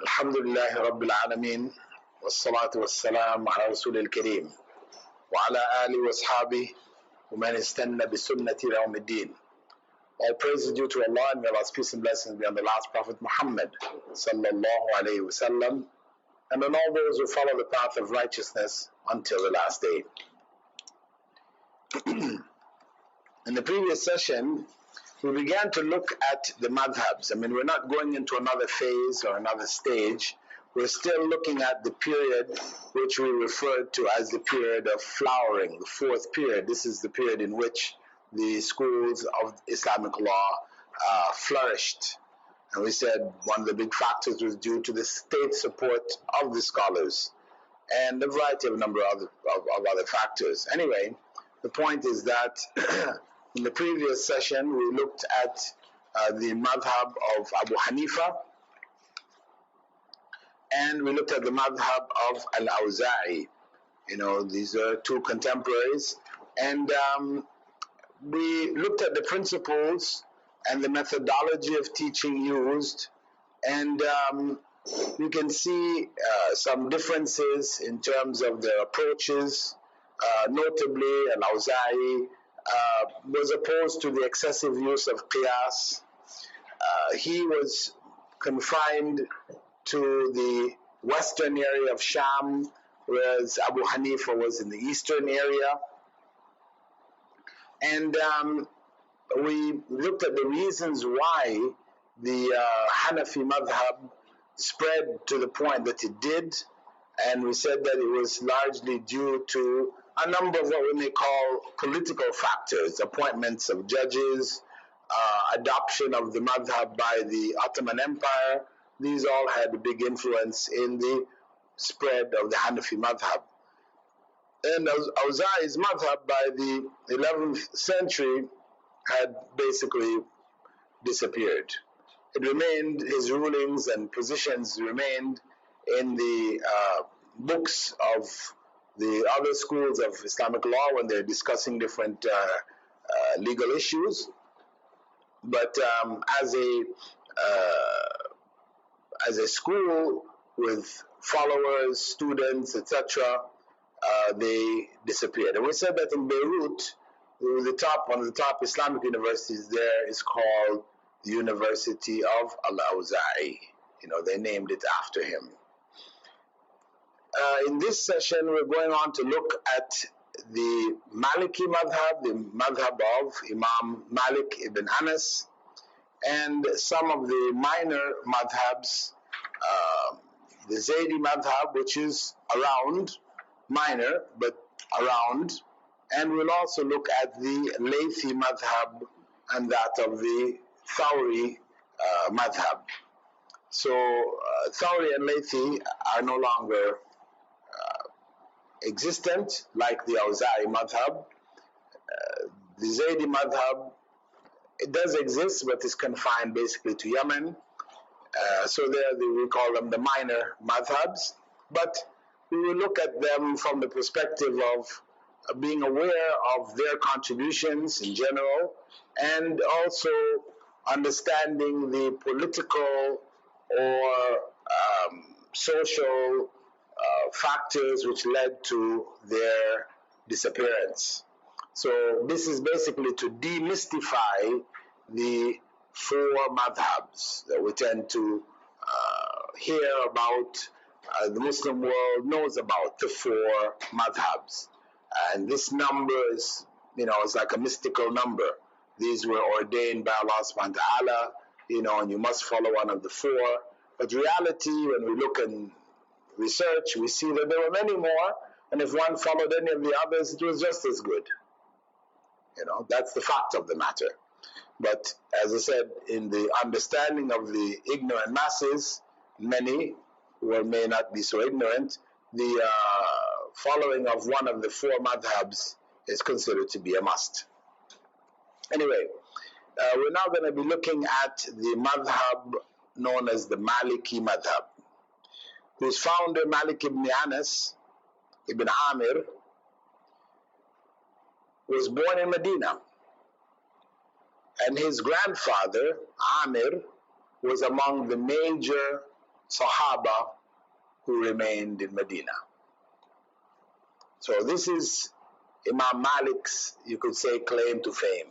الحمد لله رب العالمين والصلاة والسلام على رسول الكريم وعلى آله وأصحابه ومن استنى بسنة يوم الدين. All praise is due to Allah, and may Allah's peace and blessings be on the last Prophet Muhammad sallallahu alayhi wasallam, and on all those who follow the path of righteousness until the last day. In the previous session, we began to look at the madhabs. We're not going into another phase or another stage. We're still looking at the period which we referred to as the period of flowering, the fourth period. This is the period in which the schools of Islamic law flourished. And we said one of the big factors was due to the state support of the scholars and a variety of number of other factors. Anyway, the point is that in the previous session, we looked at the madhab of Abu Hanifa, and we looked at the madhab of Al-Awza'i. These are two contemporaries, and we looked at the principles and the methodology of teaching used, and you can see some differences in terms of their approaches. Notably, Al-Awza'i was opposed to the excessive use of qiyas. He was confined to the western area of Sham, whereas Abu Hanifa was in the eastern area. And we looked at the reasons why the Hanafi madhab spread to the point that it did, and we said that it was largely due to a number of what we may call political factors: appointments of judges, adoption of the madhab by the Ottoman Empire. These all had a big influence in the spread of the Hanafi madhab. And Awza'i's madhab by the 11th century had basically disappeared. It remained, his rulings and positions remained in the books of the other schools of Islamic law when they're discussing different legal issues. But as a school with followers, students, etc., they disappeared. And we said that in Beirut, one of the top Islamic universities there is called the University of Al-Awza'i. They named it after him. In this session, we're going on to look at the Maliki madhab, the madhab of Imam Malik ibn Anas, and some of the minor madhabs, the Zaydi madhab, which is around, minor, but around, and we'll also look at the Laythi madhab and that of the Thawri madhab. So Thawri and Laythi are no longer existent, like the Awza'i madhab. The Zaydi madhab, it does exist, but is confined basically to Yemen. So there we call them the minor madhabs. But we will look at them from the perspective of being aware of their contributions in general, and also understanding the political or social factors which led to their disappearance. So this is basically to demystify the four madhabs that we tend to hear about. The Muslim world knows about the four madhabs, and this number is, it's like a mystical number. These were ordained by Allah subhanahu wa ta'ala, and you must follow one of the four. But reality, when we look and research, we see that there were many more, and if one followed any of the others, it was just as good. That's the fact of the matter. But as I said, in the understanding of the ignorant masses, many who may not be so ignorant, the following of one of the four madhabs is considered to be a must. Anyway, we're now going to be looking at the madhab known as the Maliki madhab, whose founder, Malik ibn Anas ibn Amir, was born in Medina, and his grandfather, Amir, was among the major Sahaba who remained in Medina. So this is Imam Malik's, you could say, claim to fame.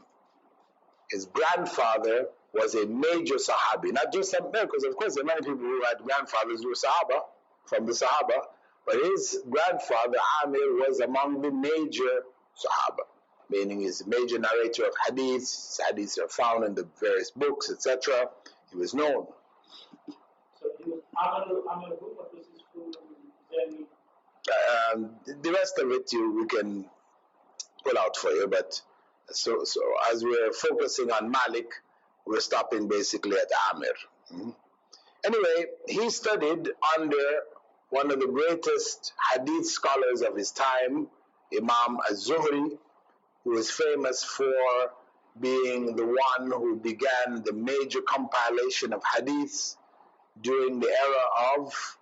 His grandfather was a major Sahabi, not just some, because of course there are many people who had grandfathers who were Sahaba, from the Sahaba, but his grandfather Amir was among the major Sahaba, meaning he's a major narrator of hadiths. His hadiths are found in the various books, etc. He was known. So he was Amir, what was his full name? The rest of it we can pull out for you, but so as we're focusing on Malik, we're stopping basically at Amir. Anyway, he studied under one of the greatest hadith scholars of his time, Imam Az-Zuhri, who is famous for being the one who began the major compilation of hadiths during the era of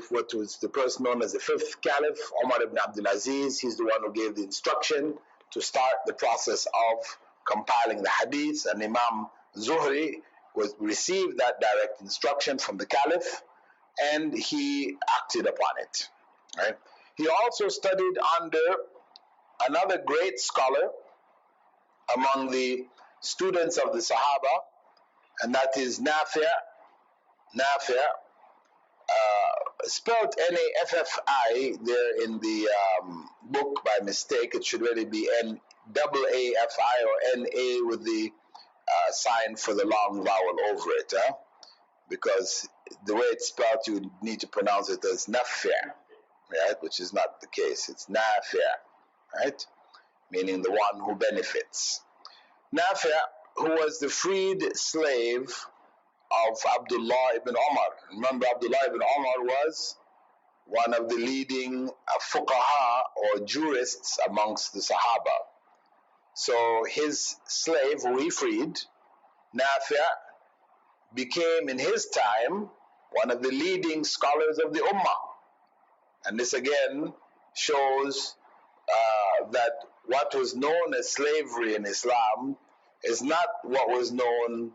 what was the person known as the fifth caliph, Umar ibn Abdul Aziz. He's the one who gave the instruction to start the process of compiling the hadiths, and Imam Zuhri received that direct instruction from the caliph, and he acted upon it. Right? He also studied under another great scholar among the students of the Sahaba, and that is Nafi'. Spelled N-A-F-F-I there in the book by mistake. It should really be N-A-A-F-I or N-A with the sign for the long vowel over it, because the way it's spelled, you need to pronounce it as Nafi', right? Which is not the case. It's Nafi', right? Meaning the one who benefits. Nafi', who was the freed slave of Abdullah ibn Umar. Remember, Abdullah ibn Umar was one of the leading fuqaha or jurists amongst the Sahaba. So his slave, who he freed, Nafi', became in his time one of the leading scholars of the Ummah. And this again shows that what was known as slavery in Islam is not what was known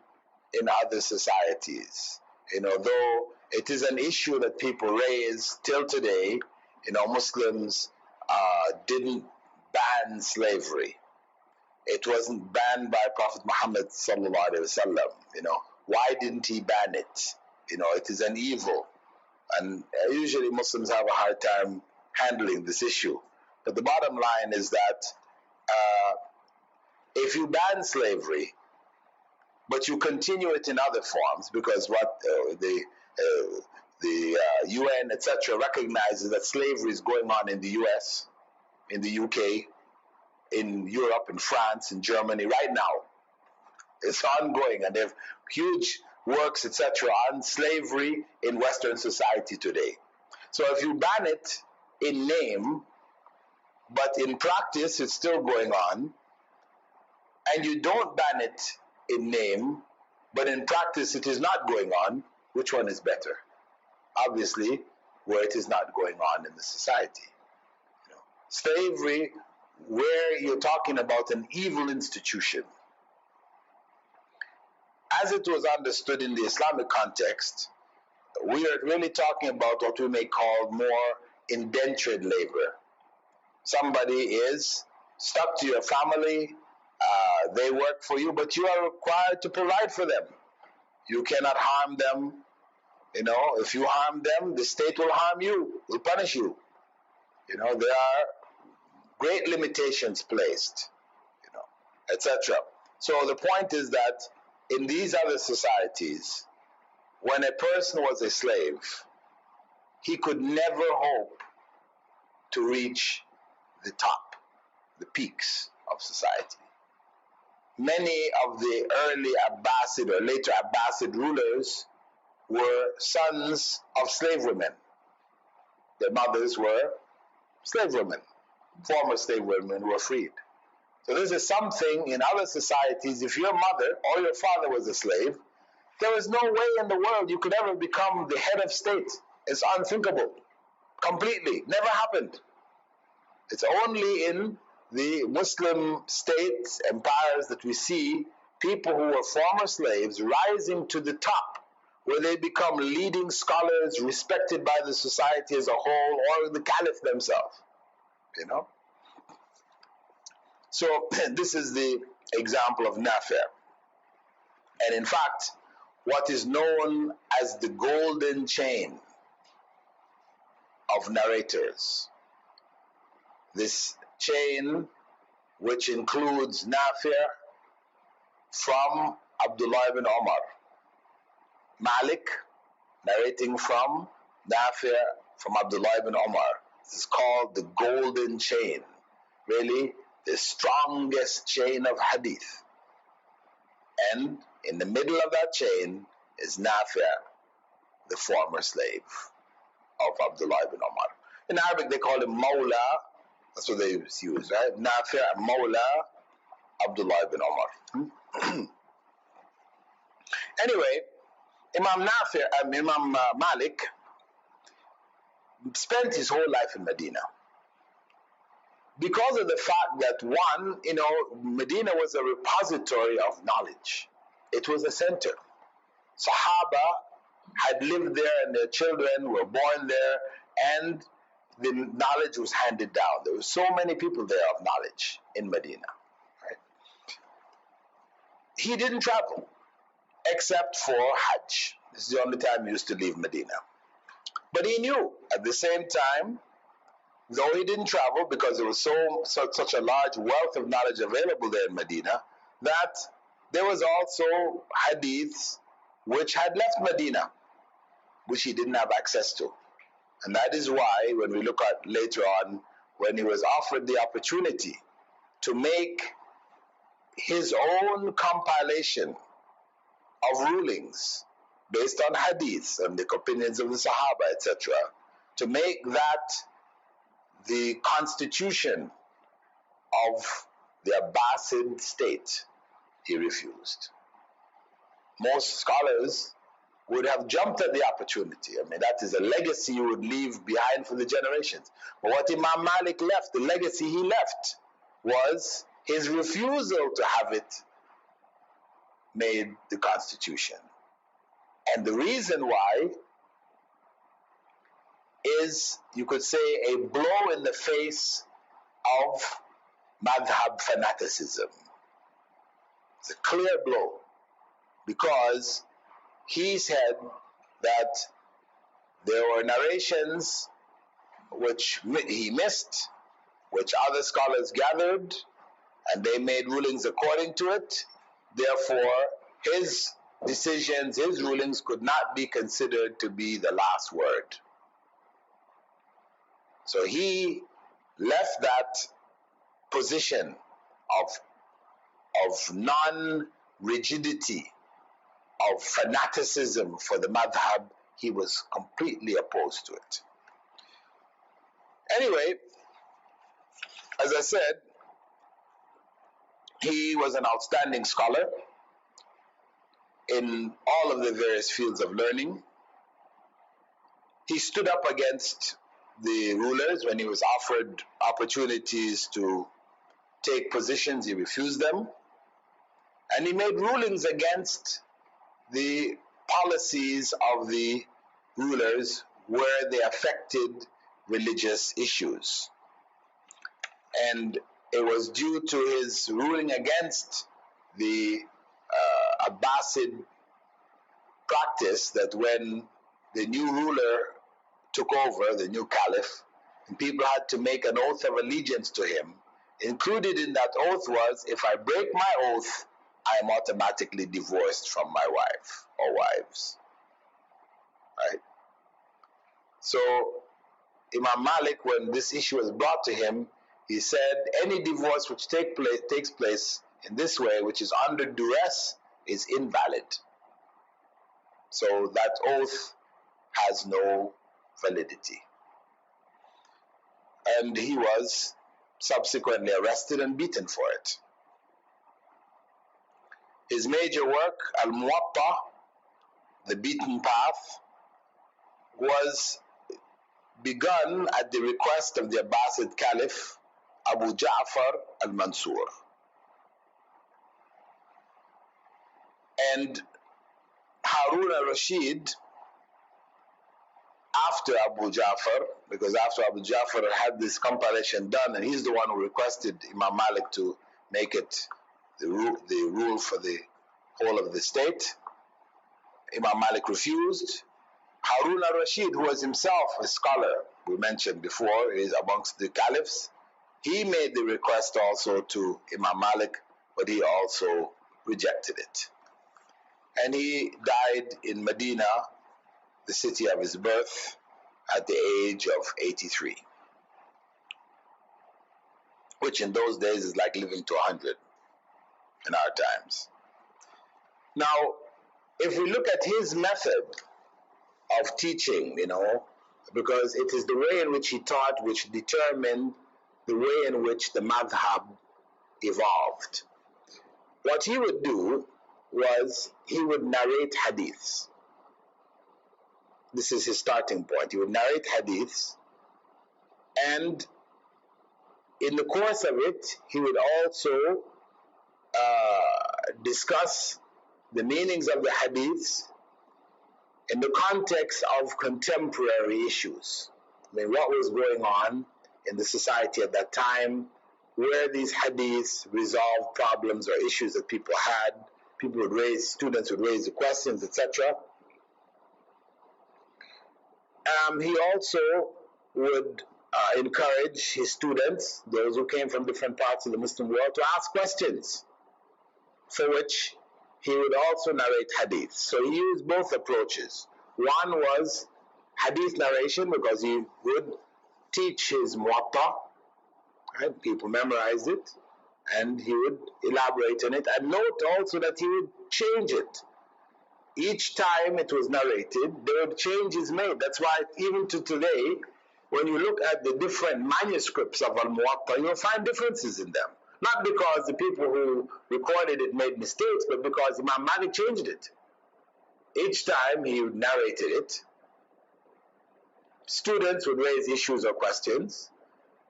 in other societies. Though it is an issue that people raise till today, Muslims didn't ban slavery. It wasn't banned by Prophet Muhammad sallallahu alaihi wasallam. Why didn't he ban it? It is an evil, and usually Muslims have a hard time handling this issue. But the bottom line is that if you ban slavery, but you continue it in other forms, because what the UN, etc., recognizes that slavery is going on in the US, in the UK, in Europe, in France, in Germany, right now. It's ongoing, and they have huge works, etc., on slavery in Western society today. So if you ban it in name, but in practice it's still going on, and you don't ban it in name, but in practice it is not going on, which one is better? Obviously, where it is not going on in the society. Slavery, where you're talking about an evil institution, as it was understood in the Islamic context, we are really talking about what we may call more indentured labor. Somebody is stuck to your family, they work for you, but you are required to provide for them. You cannot harm them. If you harm them, the state will harm you, will punish you. There are great limitations placed, etc. So the point is that in these other societies, when a person was a slave, he could never hope to reach the top, the peaks of society. Many of the early Abbasid or later Abbasid rulers were sons of slave women. Their mothers were slave women, former slave women who were freed. So this is something in other societies. If your mother or your father was a slave, there is no way in the world you could ever become the head of state. It's unthinkable. Completely. Never happened. It's only in the Muslim states, empires, that we see people who were former slaves rising to the top where they become leading scholars respected by the society as a whole, or the caliph themselves, you know. So this is the example of Nafi'. And in fact, what is known as the golden chain of narrators, this chain which includes Nafi' from Abdullah ibn Umar, Malik narrating from Nafi' from Abdullah ibn Umar. This is called the golden chain, really the strongest chain of hadith. And in the middle of that chain is Nafi', the former slave of Abdullah ibn Umar. In Arabic they call him Mawla, that's what they use, right? Nafi' Mawla Abdullah ibn Umar. Anyway, Imam Malik spent his whole life in Medina. Because of the fact that one, Medina was a repository of knowledge. It was a center. Sahaba had lived there and their children were born there, and the knowledge was handed down. There were so many people there of knowledge in Medina. Right? He didn't travel except for Hajj. This is the only time he used to leave Medina. But he knew at the same time, though he didn't travel because there was such a large wealth of knowledge available there in Medina, that there was also hadiths which had left Medina, which he didn't have access to. And that is why when we look at later on, when he was offered the opportunity to make his own compilation of rulings based on hadiths and the opinions of the Sahaba, etc., to make that the constitution of the Abbasid state, he refused. Most scholars would have jumped at the opportunity. I mean, that is a legacy you would leave behind for the generations. But what Imam Malik left, the legacy he left, was his refusal to have it made the constitution. And the reason why is, you could say, a blow in the face of madhab fanaticism. It's a clear blow, because he said that there were narrations which he missed, which other scholars gathered, and they made rulings according to it. Therefore, his decisions, his rulings could not be considered to be the last word. So he left that position of non-rigidity, of fanaticism for the madhab. He was completely opposed to it. Anyway, as I said, he was an outstanding scholar in all of the various fields of learning. He stood up against the rulers when he was offered opportunities to take positions. He refused them, and he made rulings against the policies of the rulers where they affected religious issues. And it was due to his ruling against the Abbasid practice that when the new ruler took over, the new caliph, and people had to make an oath of allegiance to him, included in that oath was, if I break my oath, I am automatically divorced from my wife or wives. Right? So Imam Malik, when this issue was brought to him, he said any divorce which takes place in this way, which is under duress, is invalid. So that oath has no validity. And he was subsequently arrested and beaten for it. His major work, Al-Muwatta, The Beaten Path, was begun at the request of the Abbasid Caliph Abu Ja'far al-Mansur. And Harun al-Rashid, after Abu Ja'far, because after Abu Ja'far had this compilation done, and he's the one who requested Imam Malik to make it the rule for the whole of the state, Imam Malik refused. Harun al-Rashid, who was himself a scholar, we mentioned before, is amongst the caliphs, he made the request also to Imam Malik, but he also rejected it. And he died in Medina, the city of his birth, at the age of 83, which in those days is like living to 100 in our times. Now, if we look at his method of teaching, because it is the way in which he taught which determined the way in which the madhab evolved. What he would do was he would narrate hadiths. This is his starting point. He would narrate hadiths, and in the course of it, he would also discuss the meanings of the hadiths in the context of contemporary issues. I mean, what was going on in the society at that time, where these hadiths resolved problems or issues that people had. Students would raise the questions, etc. He also would encourage his students, those who came from different parts of the Muslim world, to ask questions, for which he would also narrate hadith. So he used both approaches. One was hadith narration, because he would teach his muwatta, right? People memorized it, and he would elaborate on it. And note also that he would change it. Each time it was narrated, there were changes made. That's why even to today, when you look at the different manuscripts of Al-Muwatta, you'll find differences in them. Not because the people who recorded it made mistakes, but because Imam Malik changed it. Each time he narrated it, students would raise issues or questions.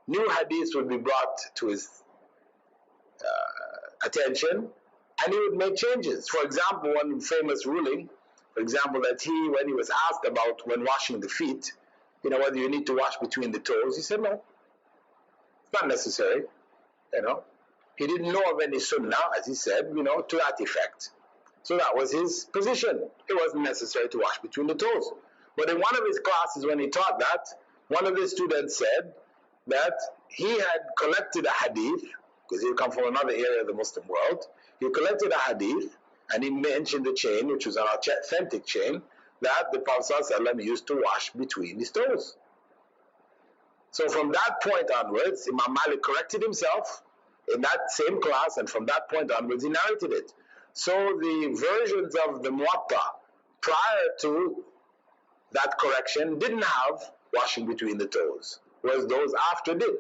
New hadiths would be brought to his attention, and he would make changes. For example, one famous ruling, that when he was asked about when washing the feet, whether you need to wash between the toes, he said, no, it's not necessary. He didn't know of any sunnah, as he said, to that effect. So that was his position. It wasn't necessary to wash between the toes. But in one of his classes, when he taught that, one of the students said that he had collected a hadith, because he come from another area of the Muslim world. He collected a hadith, and he mentioned the chain, which was an authentic chain, that the Prophet ﷺ used to wash between his toes. So from that point onwards, Imam Malik corrected himself in that same class, and from that point onwards, he narrated it. So the versions of the Muwatta prior to that correction didn't have washing between the toes, whereas those after did.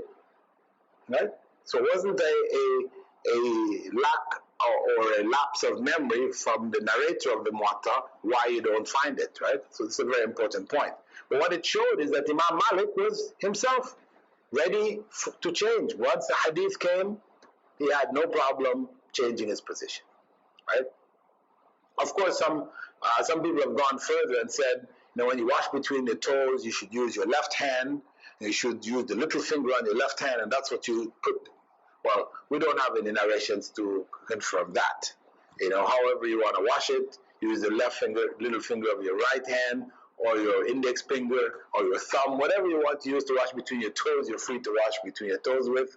Right? So it wasn't a lack or a lapse of memory from the narrator of the Muwatta why you don't find it, right? So this is a very important point. But what it showed is that Imam Malik was himself ready to change. Once the hadith came, he had no problem changing his position, right? Of course, some people have gone further and said, when you wash between the toes, you should use your left hand. You should use the little finger on your left hand, and that's what you put. Well, we don't have any narrations to confirm that. However you want to wash it, use the little finger of your right hand, or your index finger, or your thumb, whatever you want to use to wash between your toes, you're free to wash between your toes with.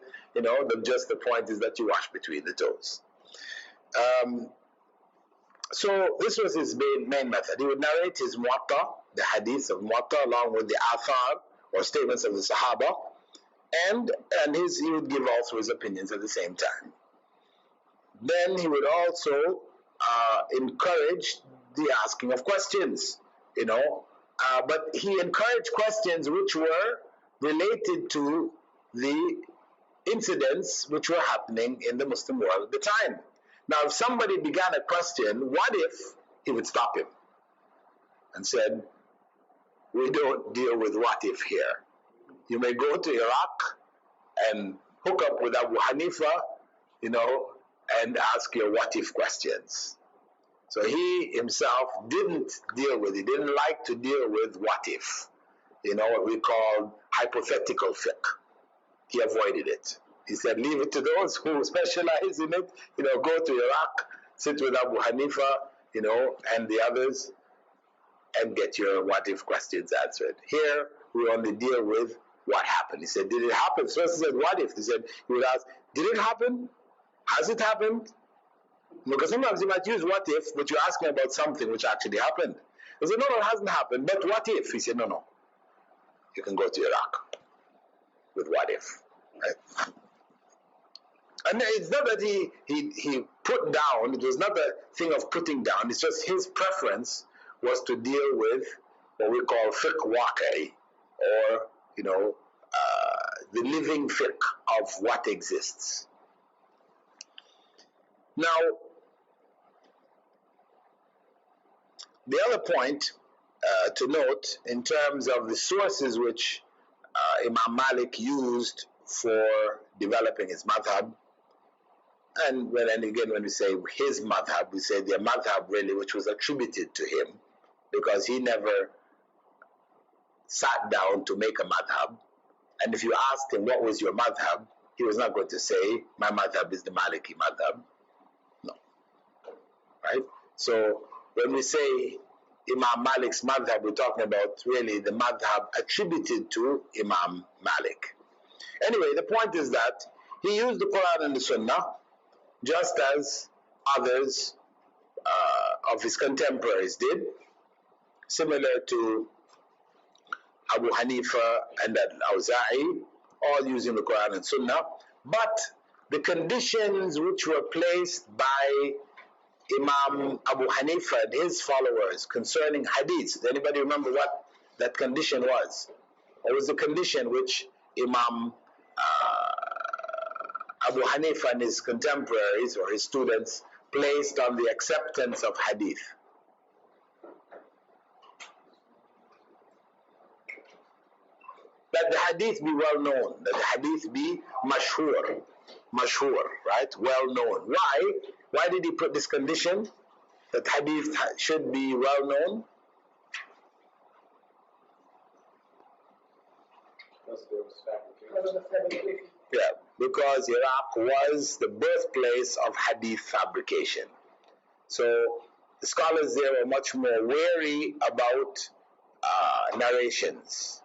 Just the point is that you wash between the toes. So this was his main method. He would narrate his muwatta, the hadith of muwatta, along with the athar, or statements of the Sahaba, and he would give also his opinions at the same time. Then he would also encourage the asking of questions, but he encouraged questions which were related to the incidents which were happening in the Muslim world at the time. Now, if somebody began a question, what if he would stop him and said, we don't deal with what if here. You may go to Iraq and hook up with Abu Hanifa, and ask your what if questions. So he himself didn't deal with it, didn't like to deal with what if, what we call hypothetical fiqh. He avoided it. He said, leave it to those who specialize in it, go to Iraq, sit with Abu Hanifa, and the others, and get your what if questions answered. Here, we only deal with what happened. He said, did it happen? So he said, what if? He said, he would ask, did it happen? Has it happened? Because sometimes you might use what if, but you're asking about something which actually happened. He said, no, it hasn't happened, but what if? He said, no. You can go to Iraq with what if. Right? And it's not that he put down, it was not a thing of putting down, it's just his preference was to deal with what we call fiqh waqi, or, the living fiqh of what exists. Now, the other point to note in terms of the sources which Imam Malik used for developing his madhab, and again when we say his madhab, we say the madhab really which was attributed to him, because he never sat down to make a madhab. And if you asked him what was your madhab, he was not going to say my madhab is the Maliki madhab. No. Right? So when we say Imam Malik's madhab, we're talking about really the madhab attributed to Imam Malik. Anyway, the point is that he used the Qur'an and the Sunnah just as others of his contemporaries did, similar to Abu Hanifa and Al-Awza'i, all using the Qur'an and Sunnah. But the conditions which were placed by Imam Abu Hanifa and his followers concerning hadith, does anybody remember what that condition was? What was the condition which Imam Abu Hanifa and his contemporaries or his students placed on the acceptance of hadith? That the hadith be well known, that the hadith be mashhur, right? Well known. Why? Why did he put this condition that hadith should be well known? Yeah, because Iraq was the birthplace of hadith fabrication. So the scholars there were much more wary about narrations,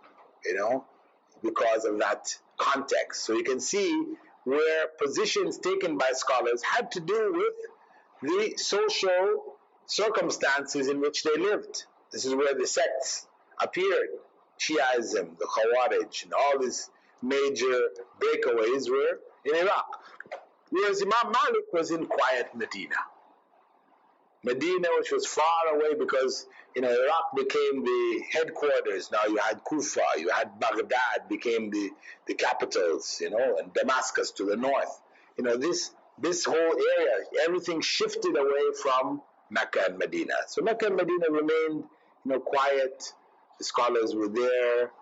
because of that context. So you can see where positions taken by scholars had to do with the social circumstances in which they lived. This is where the sects appeared. Shiaism, the Khawarij, and all these major breakaways were in Iraq. Whereas Imam Malik was in quiet Medina. Medina, which was far away because, Iraq became the headquarters. Now you had Kufa, you had Baghdad became the capitals, and Damascus to the north. This whole area, everything shifted away from Mecca and Medina. So Mecca and Medina remained, quiet. The scholars were there.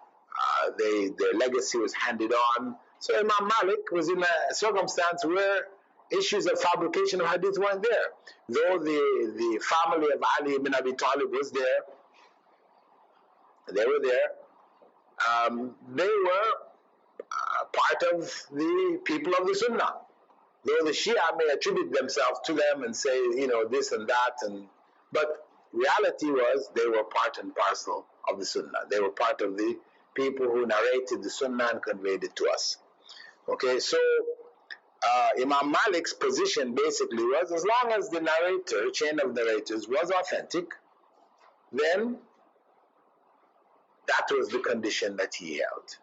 Their legacy was handed on. So Imam Malik was in a circumstance where issues of fabrication of hadith weren't there. Though the family of Ali ibn Abi Talib was there, they were there, they were part of the people of the Sunnah. Though the Shia may attribute themselves to them and say, this and that, but reality was they were part and parcel of the Sunnah. They were part of the people who narrated the Sunnah and conveyed it to us. Okay, so Imam Malik's position basically was, as long as the narrator, chain of narrators, was authentic, then that was the condition that he held.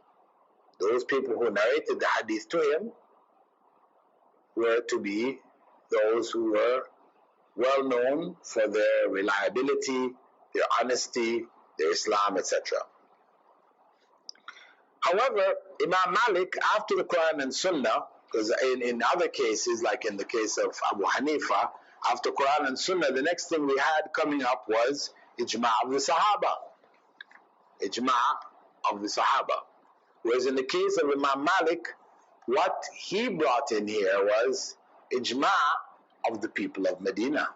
Those people who narrated the hadith to him were to be those who were well known for their reliability, their honesty, their Islam, etc. However, Imam Malik, after the Quran and Sunnah, because in other cases, like in the case of Abu Hanifa, after Quran and Sunnah, the next thing we had coming up was Ijma' of the Sahaba. Ijma' of the Sahaba. Whereas in the case of Imam Malik, what he brought in here was Ijma' of the people of Medina.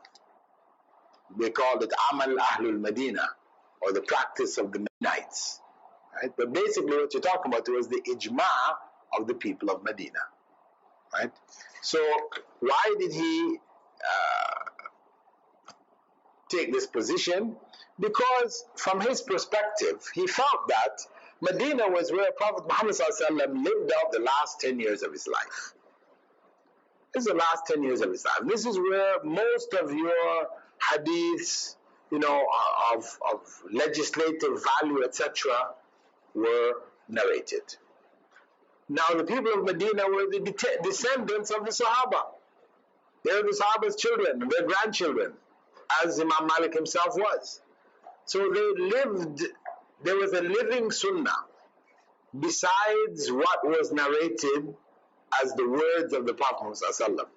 They called it Amal Ahlul Medina, or the practice of the Medinites. Right? But basically what you're talking about was the ijma of the people of Medina. Right? So why did he take this position? Because from his perspective, he felt that Medina was where Prophet Muhammad ﷺ lived out the last 10 years of his life. This is the last 10 years of his life. This is where most of your hadiths, of legislative value, etc., were narrated. Now, the people of Medina were the descendants of the Sahaba. They were the Sahaba's children, their grandchildren, as Imam Malik himself was. So there was a living sunnah besides what was narrated as the words of the Prophet ﷺ.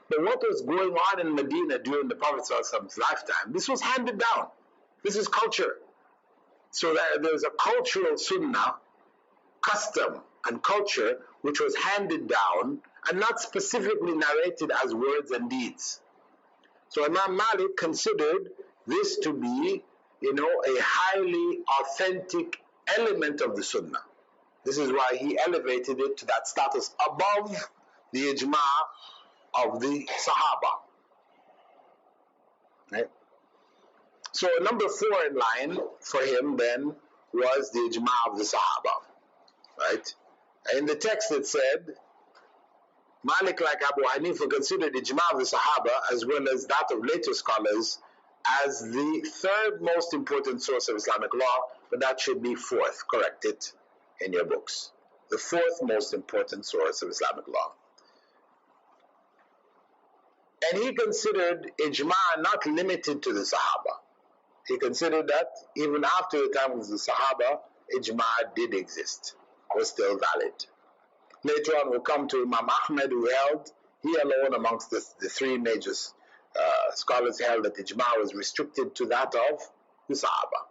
But what was going on in Medina during the Prophet ﷺ's lifetime, this was handed down. This is culture. So there's a cultural sunnah, custom and culture, which was handed down and not specifically narrated as words and deeds. So Imam Malik considered this to be, a highly authentic element of the sunnah. This is why he elevated it to that status above the ijma of the Sahaba. Right? So number 4 in line for him then was the ijma of the Sahaba. Right? In the text it said, Malik, like Abu Hanifa, considered ijma of the Sahaba as well as that of later scholars as the 3rd most important source of Islamic law, but that should be 4th. Correct it in your books. The 4th most important source of Islamic law. And he considered ijma not limited to the Sahaba. He considered that even after the time of the Sahaba, ijma did exist, was still valid. Later on we'll come to Imam Ahmed, who held, he alone amongst the 3 major scholars held that ijma was restricted to that of the Sahaba.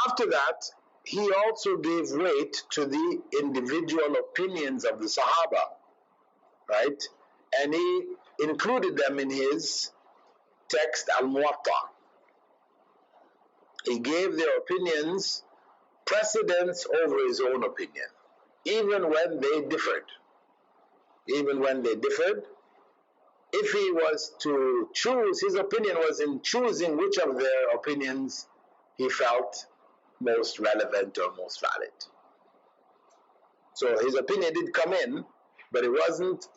After that, he also gave weight to the individual opinions of the Sahaba, right? And he included them in his text Al-Muwatta. He gave their opinions precedence over his own opinion, even when they differed. Even when they differed, if he was to choose, his opinion was in choosing which of their opinions he felt most relevant or most valid. So his opinion did come in, but it wasn't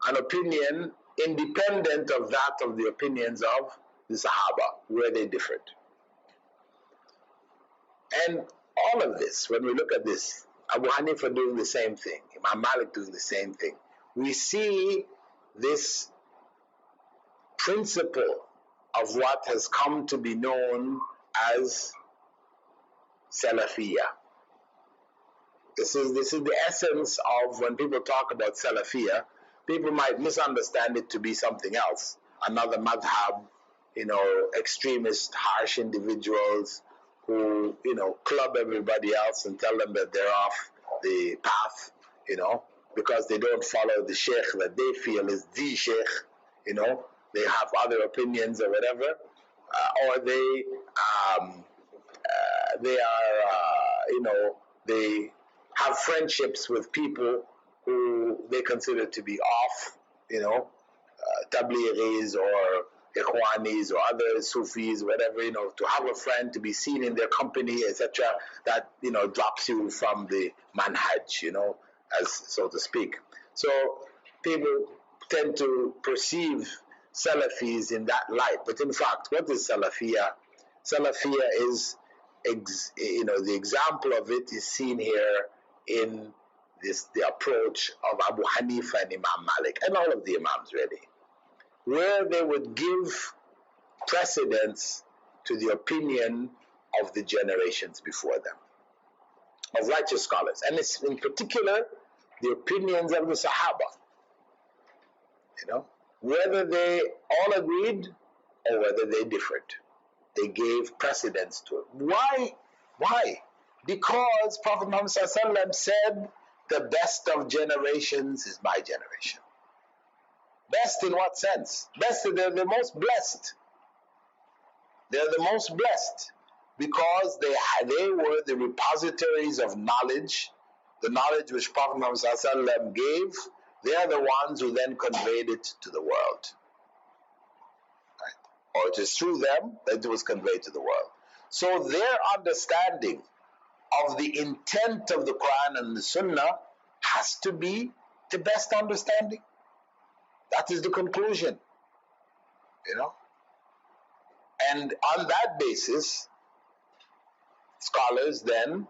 an opinion independent of that of the opinions of the Sahaba, where they differed. And all of this, when we look at this, Abu Hanifa doing the same thing, Imam Malik doing the same thing, we see this principle of what has come to be known as Salafiyah. This is the essence of when people talk about Salafiyah. People might misunderstand it to be something else, another madhab, extremist, harsh individuals who, club everybody else and tell them that they're off the path, because they don't follow the sheikh that they feel is the sheikh, they have other opinions or whatever, or they they have friendships with people who they consider to be off, Tablighi's or Ikhwanis or other Sufis, whatever, to have a friend, to be seen in their company, etc., that, drops you from the manhaj, as so to speak. So people tend to perceive Salafis in that light. But in fact, what is Salafiyah? Salafiyah is, the example of it is seen here in the approach of Abu Hanifa and Imam Malik, and all of the Imams really, where they would give precedence to the opinion of the generations before them, of righteous scholars, and it's in particular the opinions of the Sahaba, whether they all agreed or whether they differed. They gave precedence to it. Why? Because Prophet Muhammad ﷺ said, the best of generations is my generation. Best in what sense? Best, they're the most blessed. They're the most blessed because they were the repositories of knowledge, the knowledge which Prophet Muhammad ﷺ gave. They are the ones who then conveyed it to the world. Right? Or it is through them that it was conveyed to the world. So their understanding of the intent of the Quran and the Sunnah has to be the best understanding. That is the conclusion. You know? And on that basis, scholars then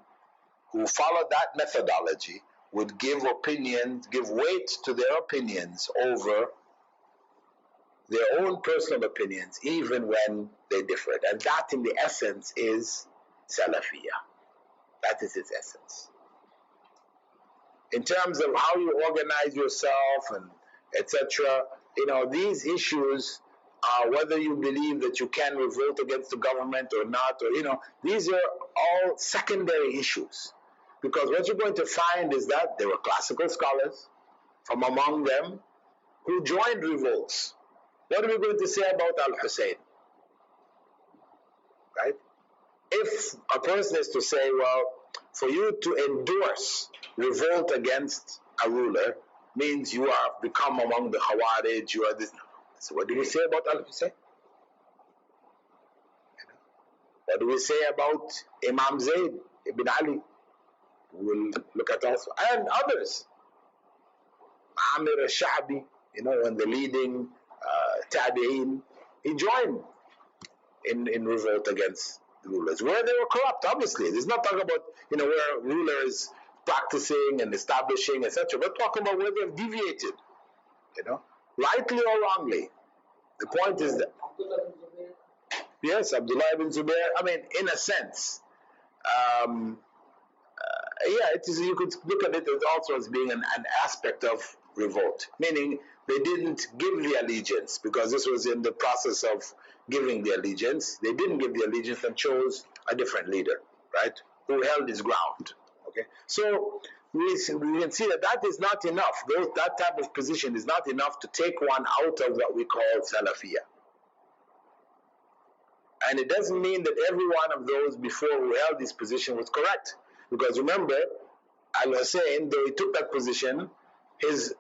who follow that methodology would give opinions, give weight to their opinions over their own personal opinions, even when they differed. And that, in the essence, is Salafiyah. That is its essence. In terms of how you organize yourself and etc., these issues, whether you believe that you can revolt against the government or not, or these are all secondary issues. Because what you're going to find is that there were classical scholars from among them who joined revolts. What are we going to say about Al-Hussein? Right? If a person is to say, well, for you to endorse revolt against a ruler means you have become among the Khawarij, you are this. So what do we say about Al-Hussein? What do we say about Imam Zayd ibn Ali? We'll look at also, and others. Amir al-Sha'bi, when the leading Tabi'een, he joined in revolt against the rulers, where they were corrupt, obviously. There's not talking about, where rulers practicing and establishing, etc. We're talking about where they've deviated, rightly or wrongly. The point is that, yes, Abdullah ibn Zubair, in a sense, it is. You could look at it as also as being an aspect of revolt, meaning they didn't give the allegiance because this was in the process of giving the allegiance. They didn't give the allegiance and chose a different leader, right, who held his ground. Okay, so we can see that is not enough. That type of position is not enough to take one out of what we call Salafiyah. And it doesn't mean that every one of those before who held this position was correct. Because remember, Al-Hussein, though he took that position, his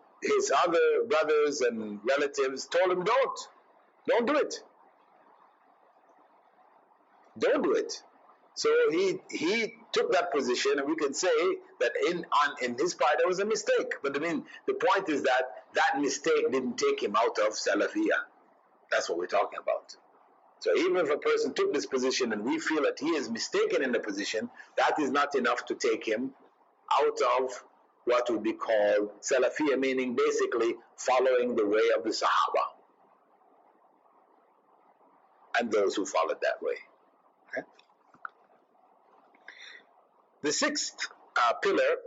other brothers and relatives told him, don't do it. Don't do it. So he took that position, and we can say that in his part there was a mistake. But the point is that mistake didn't take him out of Salafiyah. That's what we're talking about. So even if a person took this position and we feel that he is mistaken in the position, that is not enough to take him out of what would be called Salafiyah, meaning basically following the way of the Sahaba and those who followed that way. Okay? The sixth pillar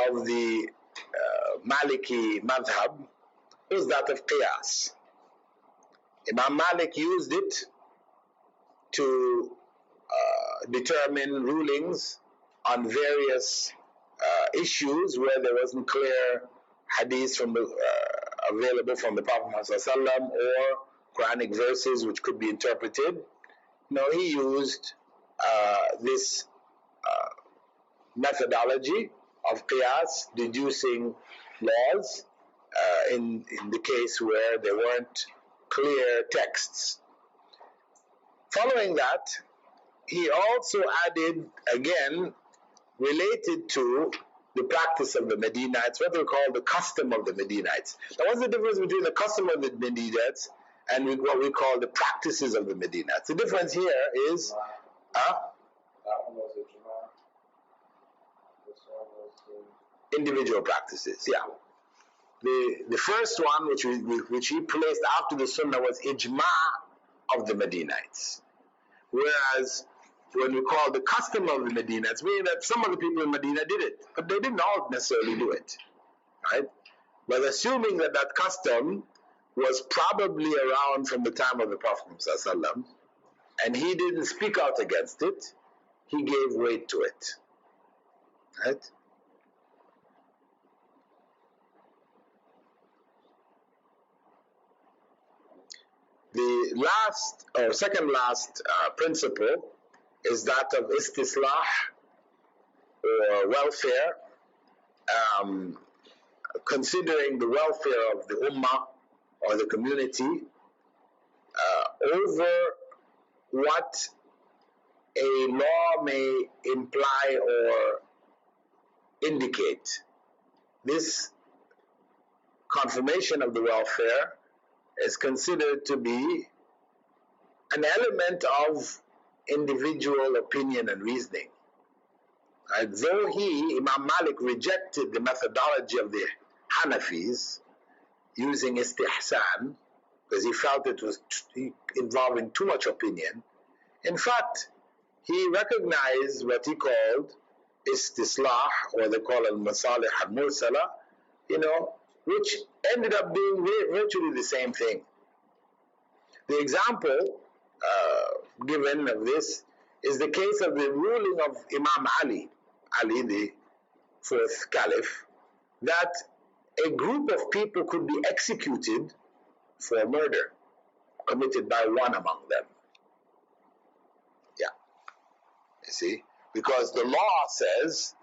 of the Maliki madhab was that of Qiyas. Imam Malik used it to determine rulings on various issues where there wasn't clear hadith available from the Prophet ﷺ or Quranic verses which could be interpreted. No, he used this methodology of qiyas, deducing laws in the case where there weren't clear texts. Following that, he also added, again, related to the practice of the Medinites, what we call the custom of the Medinites. Now, what's the difference between the custom of the Medinites and what we call the practices of the Medinites? The difference here is, individual practices, yeah. The first one, which he placed after the Sunnah, was ijma of the Medinites. Whereas when we call the custom of the Medinites, meaning that some of the people in Medina did it, but they didn't all necessarily do it, right? But assuming that custom was probably around from the time of the Prophet ﷺ, and he didn't speak out against it, he gave weight to it, right? The last or second last principle is that of istislah or welfare, considering the welfare of the ummah or the community over what a law may imply or indicate. This confirmation of the welfare is considered to be an element of individual opinion and reasoning. Though Imam Malik, rejected the methodology of the Hanafis using istihsan because he felt it was involving too much opinion, in fact, he recognized what he called istislah, or they call it masalih al-mursala, which ended up being virtually the same thing. The example given of this is the case of the ruling of Imam Ali, the fourth caliph, that a group of people could be executed for murder committed by one among them. Yeah, you see, because the law says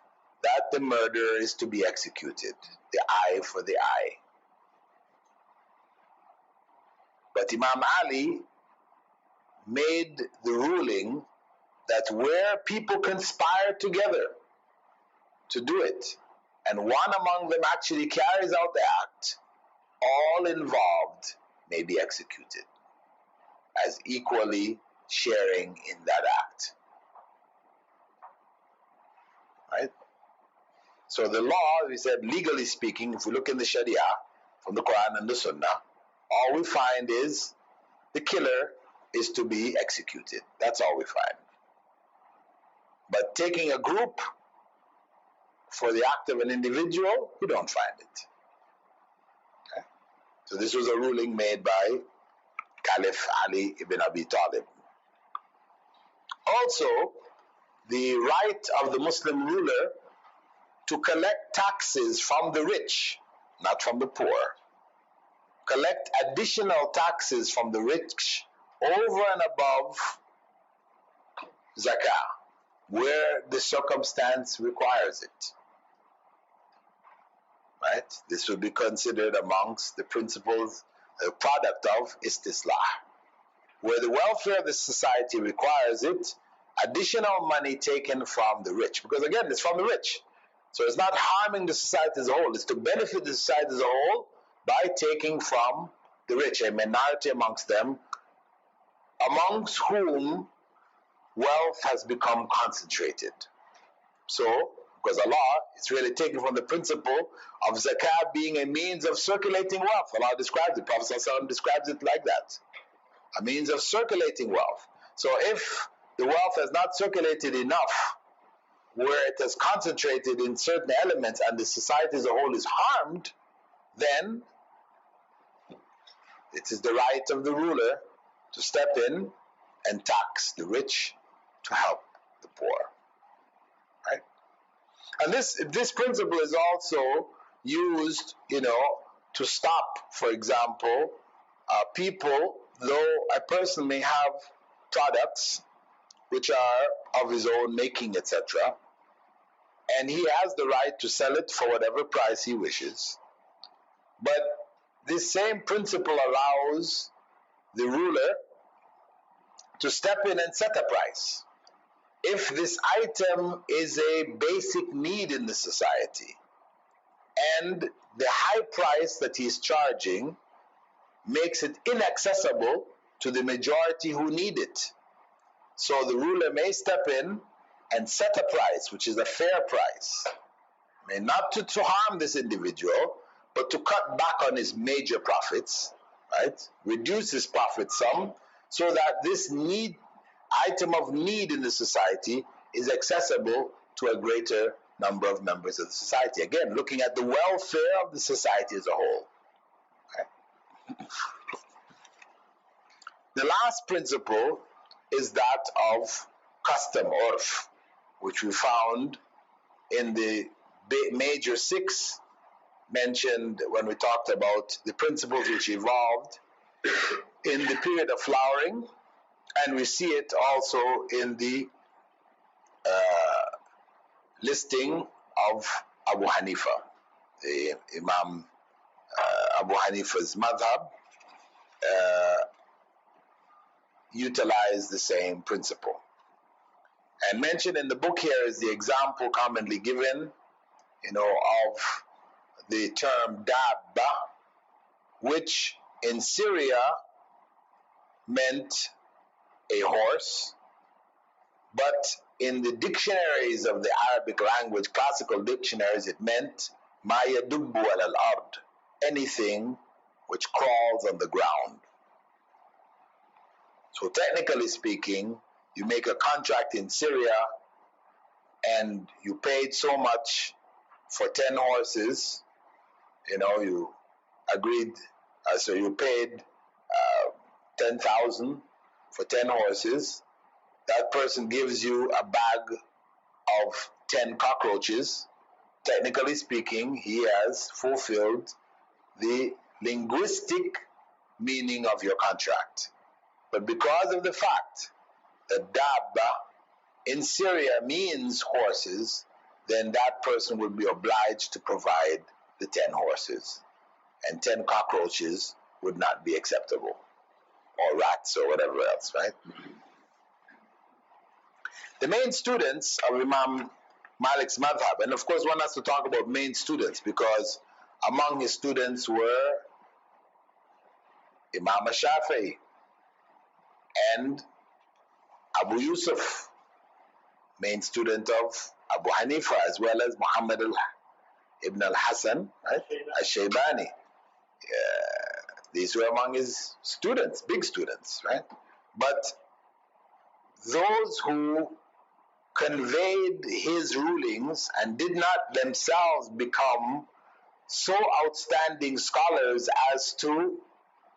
that the murderer is to be executed, the eye for the eye. But Imam Ali made the ruling that where people conspire together to do it, and one among them actually carries out the act, all involved may be executed as equally sharing in that act. Right? So the law, we said, legally speaking, if we look in the Sharia from the Qur'an and the Sunnah, all we find is the killer is to be executed. That's all we find. But taking a group for the act of an individual, we don't find it. Okay? So this was a ruling made by Caliph Ali ibn Abi Talib. Also, the right of the Muslim ruler to collect taxes from the rich, not from the poor. Collect additional taxes from the rich over and above zakah, where the circumstance requires it. Right? This would be considered amongst the principles, a product of istislah. Where the welfare of the society requires it, additional money taken from the rich. Because again, it's from the rich. So it's not harming the society as a whole. It's to benefit the society as a whole by taking from the rich, a minority amongst them, amongst whom wealth has become concentrated. So, because Allah, it's really taken from the principle of zakah being a means of circulating wealth. Allah describes it, Prophet ﷺ describes it like that. A means of circulating wealth. So if the wealth has not circulated enough, where it has concentrated in certain elements and the society as a whole is harmed, then it is the right of the ruler to step in and tax the rich to help the poor. Right? And this principle is also used, to stop, for example, people, though a person may have products which are of his own making, etc., and he has the right to sell it for whatever price he wishes. But this same principle allows the ruler to step in and set a price. If this item is a basic need in the society, and the high price that he's charging makes it inaccessible to the majority who need it, so the ruler may step in and set a price, which is a fair price, not to harm this individual, but to cut back on his major profits, right? Reduce his profit some, so that this item of need in the society is accessible to a greater number of members of the society. Again, looking at the welfare of the society as a whole. Okay? The last principle is that of custom, urf, which we found in the major 6 mentioned when we talked about the principles which evolved in the period of flowering, and we see it also in the listing of Abu Hanifa. The Imam Abu Hanifa's madhab utilize the same principle. And mentioned in the book here is the example commonly given, of the term dabba, which in Syria meant a horse, but in the dictionaries of the Arabic language, classical dictionaries, it meant ma yadubbu al-ard, anything which crawls on the ground. So technically speaking, you make a contract in Syria and you paid so much for 10 horses, you agreed, so you paid 10,000 for 10 horses. That person gives you a bag of 10 cockroaches. Technically speaking, he has fulfilled the linguistic meaning of your contract. But because of the fact that dabba in Syria means horses, then that person would be obliged to provide the 10 horses. And 10 cockroaches would not be acceptable. Or rats or whatever else, right? The main students of Imam Malik's madhab, and of course one has to talk about main students because among his students were Imam Shafi'i and Abu Yusuf, main student of Abu Hanifa, as well as Muhammad ibn al-Hasan, right? al-Shaybani. These were among his students, big students, right? But those who conveyed his rulings and did not themselves become so outstanding scholars as to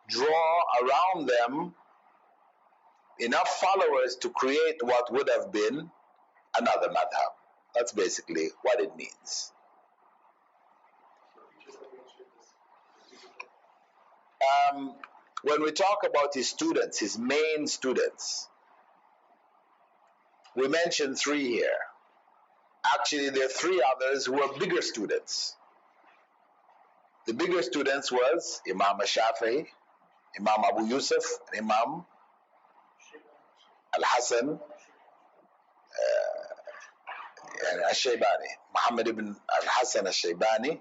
draw around them enough followers to create what would have been another madhab. That's basically what it means. When we talk about his students, his main students, we mentioned 3 here. Actually, there are 3 others who were bigger students. The bigger students was Imam Shafi'i, Imam Abu Yusuf, and Imam al-Hasan and al-Shaybani, Muhammad ibn al-Hasan al-Shaybani.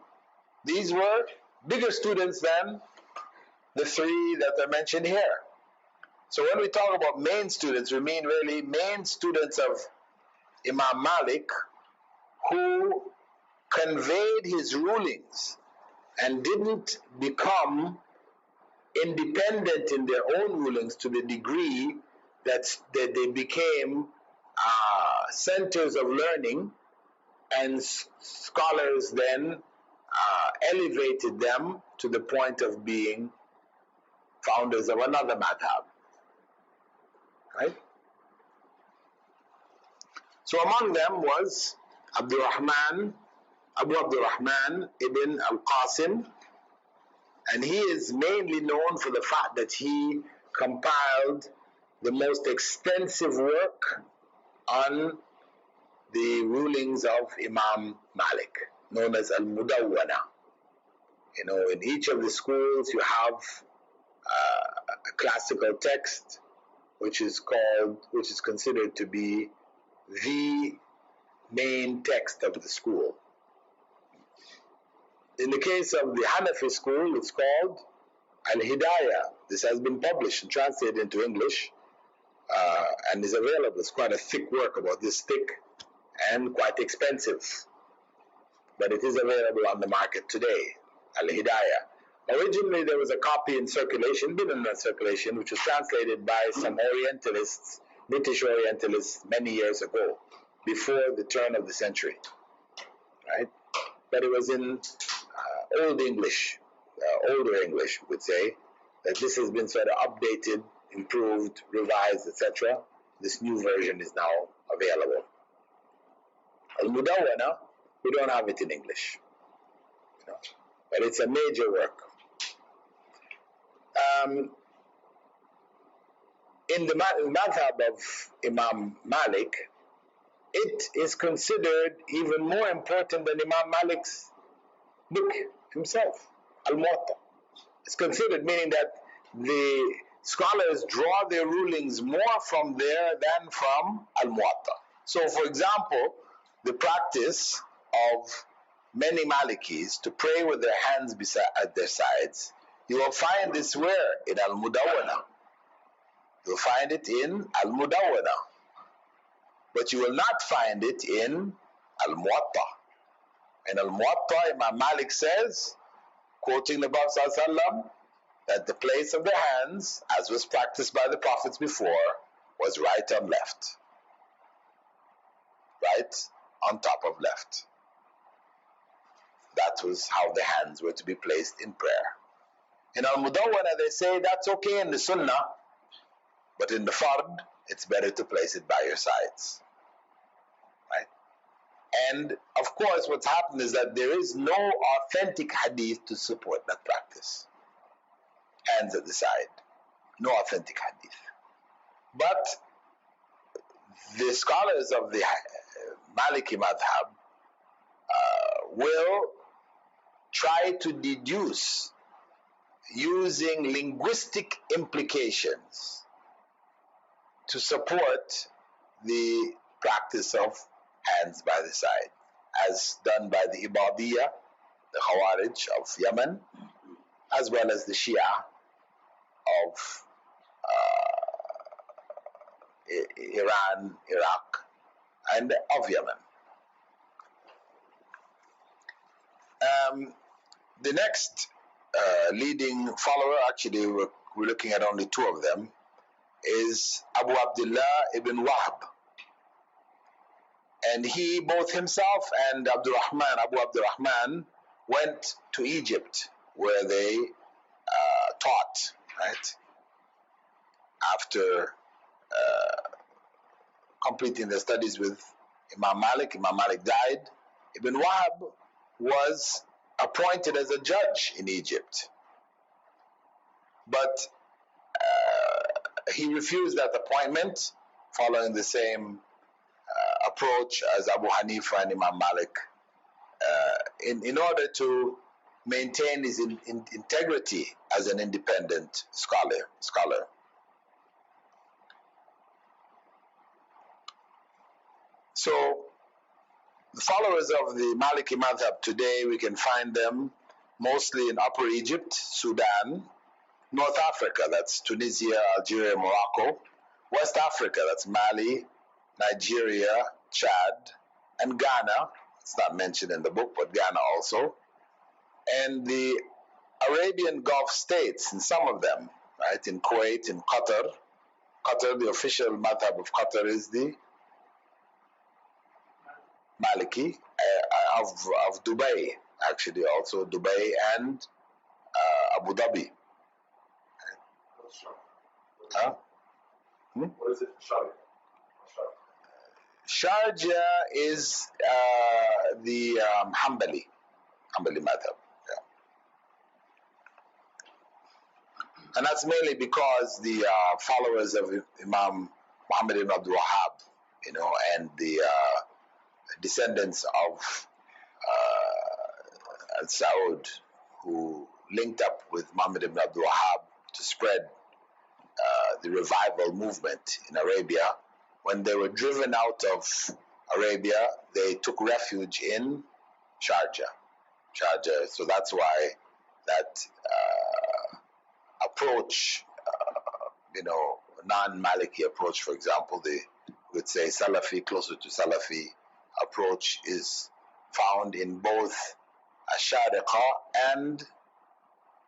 These were bigger students than the 3 that are mentioned here. So when we talk about main students, we mean really main students of Imam Malik who conveyed his rulings and didn't become independent in their own rulings to the degree that they became centers of learning, and scholars then elevated them to the point of being founders of another madhab. Right? So among them was Abu Abdurrahman ibn al-Qasim, and he is mainly known for the fact that he compiled the most extensive work on the rulings of Imam Malik, known as al-Mudawwana. In each of the schools you have a classical text which is considered to be the main text of the school. In the case of the Hanafi school, it's called Al-Hidayah. This has been published and translated into English and is available. It's quite a thick work, about this thick, and quite expensive. But it is available on the market today, Al-Hidayah. Originally there was a copy in circulation, which was translated by some Orientalists, British Orientalists, many years ago, before the turn of the century, right? But it was in Old English, older English, we would say, that this has been sort of updated, improved, revised, etc. This new version is now available. Al-Mudawwana, we don't have it in English, but it's a major work. in the madhab of Imam Malik, it is considered even more important than Imam Malik's book himself, Al-Muwatta. It's considered, meaning that the scholars draw their rulings more from there than from Al-Muwatta. So, for example, the practice of many Malikis to pray with their hands at their sides, you will find this where? In Al-Mudawwana. You'll find it in Al-Mudawwana. But you will not find it in Al-Muwatta. In Al-Muwatta, Imam Malik says, quoting the Prophet ﷺ, that the place of the hands, as was practiced by the prophets before, was right on left. Right on top of left. That was how the hands were to be placed in prayer. In Al-Mudawwana, they say that's okay in the Sunnah, but in the Fard, it's better to place it by your sides. Right? And of course, what's happened is that there is no authentic hadith to support that practice. Hands at the side. No authentic hadith. But the scholars of the Maliki madhab will try to deduce using linguistic implications to support the practice of hands by the side, as done by the Ibadiyya, the Khawarij of Yemen, as well as the Shia of Iran, Iraq, and of Yemen. The next leading follower, actually we're looking at only two of them, is Abu Abdullah ibn Wahb. And he, both himself and Abu Abdurrahman, went to Egypt, where they taught, right? After completing their studies with Imam Malik died. Ibn Wahb was appointed as a judge in Egypt. But he refused that appointment, following the same approach as Abu Hanifa and Imam Malik, in order to maintain his integrity as an independent scholar. So, the followers of the Maliki madhab today, we can find them mostly in Upper Egypt, Sudan, North Africa, that's Tunisia, Algeria, Morocco, West Africa, that's Mali, Nigeria, Chad, and Ghana. It's not mentioned in the book, but Ghana also. And the Arabian Gulf states, in some of them, right, in Kuwait, in Qatar. Qatar, the official madhab of Qatar is the Maliki, of Dubai, actually, also Dubai and Abu Dhabi. Huh? What is it? Sharjah is the Hanbali madhab. Yeah. And that's mainly because the followers of Imam Muhammad ibn Abdul Wahhab, and the descendants of Al-Saud, who linked up with Muhammad ibn Abdul Wahhab to spread the revival movement in Arabia. When they were driven out of Arabia, they took refuge in Sharjah. So that's why that approach, non-Maliki approach, for example, they would say Salafi, closer to Salafi approach, is found in both Ash-Shariqa and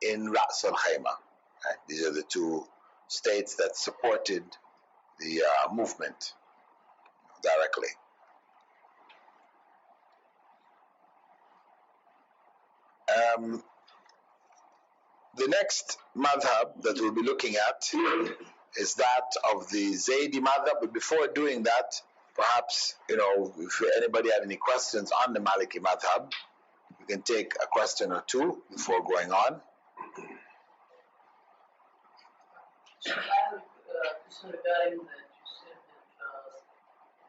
in Ra's al-Khayma. Right? These are the two states that supported the movement directly. The next madhab that we'll be looking at is that of the Zaydi madhab. But before doing that, perhaps, if anybody have any questions on the Maliki madhab, we can take a question or two before going on. So I have a So regarding that, you said that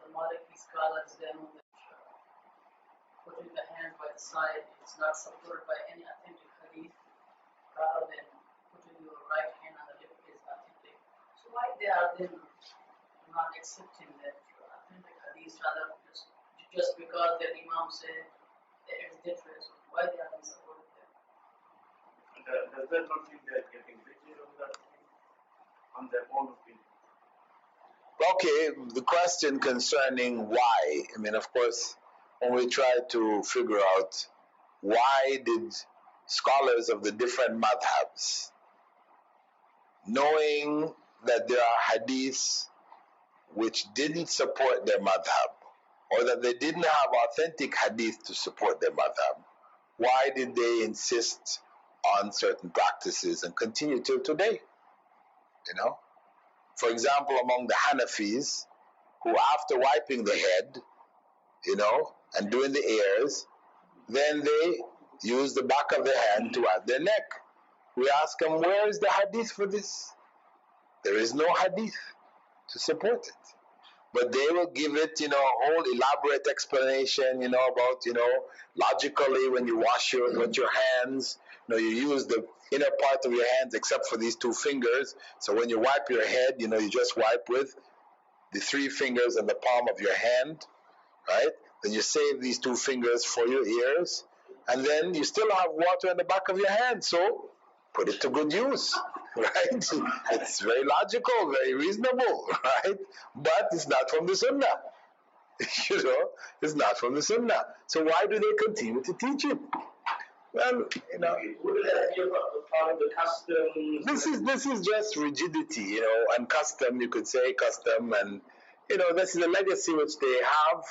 the Maliki scholars, they know that putting the hand by the side is not supported by any authentic hadith, rather than putting your right hand on the lip is authentic. So why they are then not accepting that authentic hadith, rather just because the Imam said that it's different, so why they are not supporting that? Does that not mean they're getting rigid on that thing, on their own opinion? Okay, the question concerning why, I mean, of course, when we try to figure out why did scholars of the different madhabs, knowing that there are hadiths which didn't support their madhab, or that they didn't have authentic hadith to support their madhab, why did they insist on certain practices and continue till today? You know? For example, among the Hanafis, who after wiping the head, you know, and doing the ears, then they use the back of their hand to wipe their neck. We ask them, where is the hadith for this? There is no hadith to support it. But they will give it, you know, a whole elaborate explanation, you know, about, you know, logically when you wash with your hands, you know, you use the inner part of your hands except for these two fingers. So when you wipe your head, you know, you just wipe with the three fingers and the palm of your hand, right? Then you save these two fingers for your ears, and then you still have water in the back of your hand, so put it to good use, right? It's very logical, very reasonable, right? But it's not from the Sunnah. You know, it's not from the Sunnah. So why do they continue to teach it? Well, you know, Would that be a part of the customs? this is just rigidity, you know, and custom. You could say custom, and you know, this is a legacy which they have.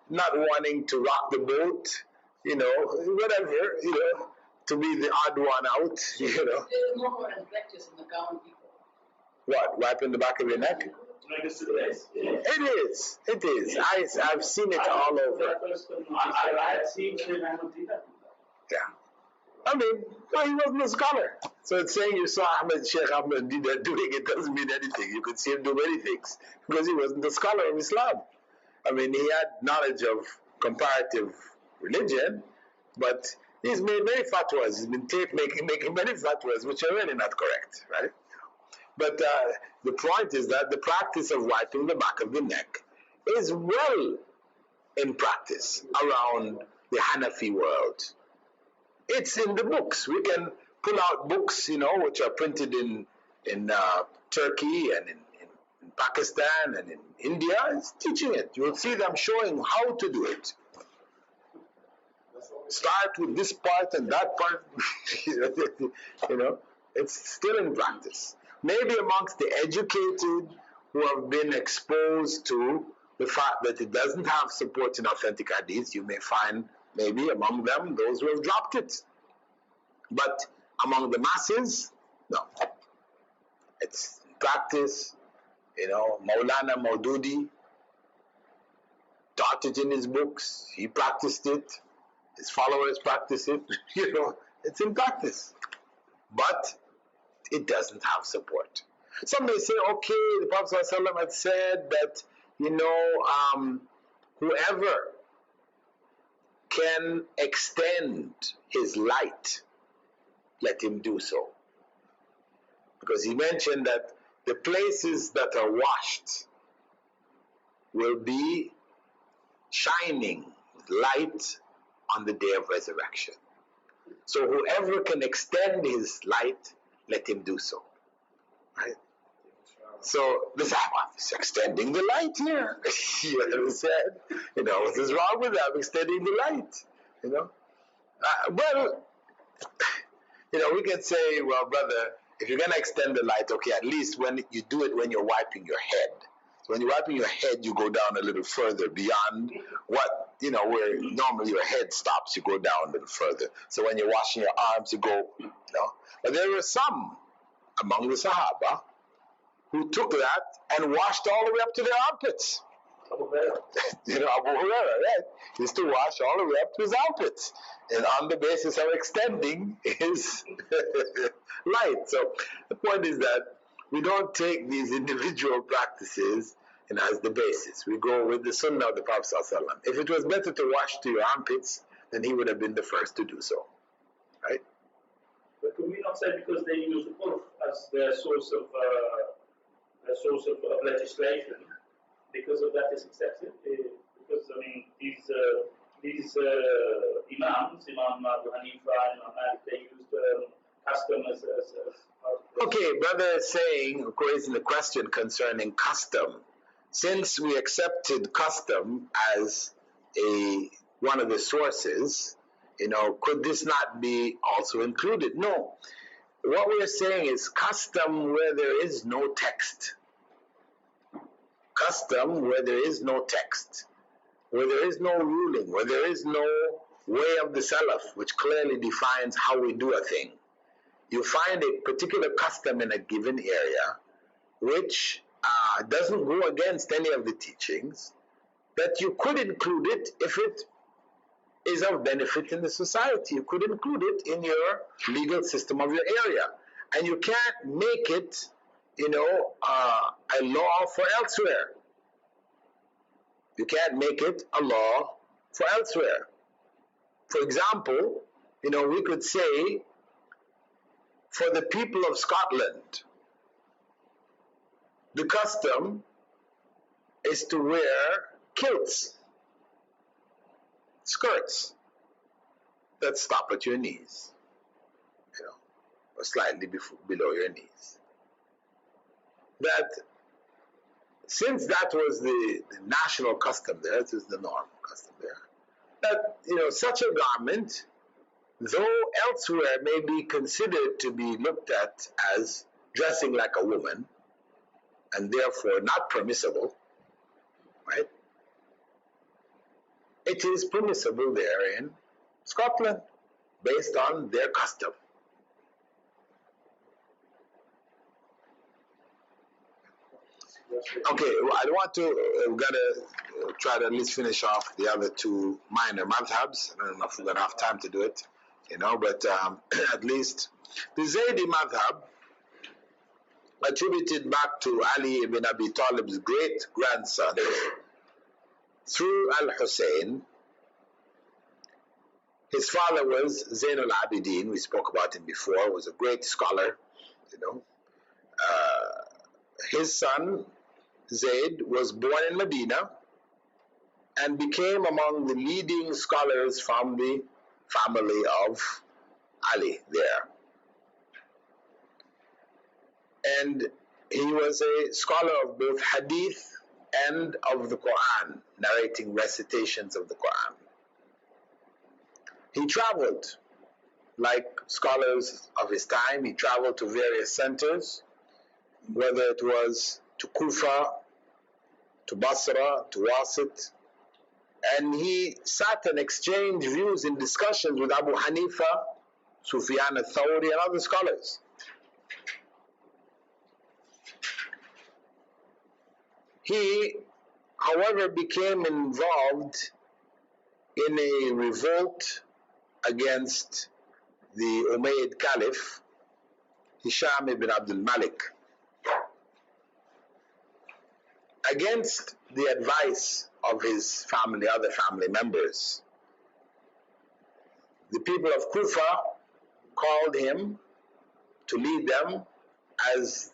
Not wanting to rock the boat, you know, whatever, you know, to be the odd one out, you know. There is no more practice in the common people. What, wiping the back of your neck? It is. I've seen it all over. I have seen Sheikh Ahmed do that. Yeah. I mean, well, he wasn't a scholar. So it's saying you saw Sheikh Ahmed doing it doesn't mean anything. You could see him do many things because he wasn't a scholar of Islam. I mean, he had knowledge of comparative religion, but he's made many fatwas. He's been making many fatwas which are really not correct, right? But the point is that the practice of wiping the back of the neck is well in practice around the Hanafi world. It's in the books. We can pull out books, you know, which are printed in Turkey and in Pakistan and in India. It's teaching it. You'll see them showing how to do it. Start with this part and that part. You know, it's still in practice. Maybe amongst the educated who have been exposed to the fact that it doesn't have support in authentic hadith, you may find maybe among them those who have dropped it. But among the masses, no. It's practice. You know, Maulana Maududi taught it in his books. He practiced it. His followers practice it. You know, it's in practice. But it doesn't have support. Some may say, okay, the Prophet ﷺ had said that, you know, whoever can extend his light, let him do so. Because he mentioned that the places that are washed will be shining with light on the day of resurrection. So whoever can extend his light, let him do so. Right? So this is extending the light here. You understand? You know, what is wrong with that? Extending the light. You know? Well, you know, we can say, well, brother, if you're going to extend the light, okay, at least when you do it when you're wiping your head. So when you're wiping your head, you go down a little further beyond what, you know, where normally your head stops, you go down a little further. So when you're washing your arms, you go, you know. But there were some among the Sahaba who took that and washed all the way up to their armpits. You know, Abu Hurairah, right? He used to wash all the way up to his armpits, and on the basis of extending his light. So the point is that we don't take these individual practices, as the basis. We go with the sunnah of the Prophet ﷺ. If it was better to wash to your armpits, then he would have been the first to do so, right? But could we not say because they use urf as their source of legislation, because of that is accepted? Because I mean these imams, Imam Abu Hanifa and Imam Malik, they used custom as Okay, brother is saying, raising the question concerning custom. Since we accepted custom as one of the sources, could this not be also included? No. What we're saying is custom where there is no text. Custom where there is no text, where there is no ruling, where there is no way of the Salaf, which clearly defines how we do a thing. You find a particular custom in a given area, which doesn't go against any of the teachings, that you could include it if it is of benefit in the society. You could include it in your legal system of your area. And you can't make it, a law for elsewhere. You can't make it a law for elsewhere. For example, we could say, for the people of Scotland, the custom is to wear kilts, skirts that stop at your knees, or slightly below your knees. That, since that was the national custom there, it was the normal custom there, that, such a garment, though elsewhere may be considered to be looked at as dressing like a woman, and therefore not permissible, right? It is permissible there in Scotland, based on their custom. Okay, I want to, we've got to try to at least finish off the other two minor madhabs. I don't know if we're going to have time to do it, but at least the Zaydi madhab, attributed back to Ali ibn Abi Talib's great grandson through Al-Hussein. His father was Zain al-Abidin, we spoke about him before, was a great scholar, his son Zayd was born in Medina and became among the leading scholars from the family of Ali there. And he was a scholar of both hadith and of the Qur'an, narrating recitations of the Qur'an. He traveled, like scholars of his time, he traveled to various centers, whether it was to Kufa, to Basra, to Wasit, and he sat and exchanged views in discussions with Abu Hanifa, Sufyan al-Thawri, and other scholars. He, however, became involved in a revolt against the Umayyad Caliph, Hisham ibn Abdul Malik, against the advice of his family, other family members. The people of Kufa called him to lead them as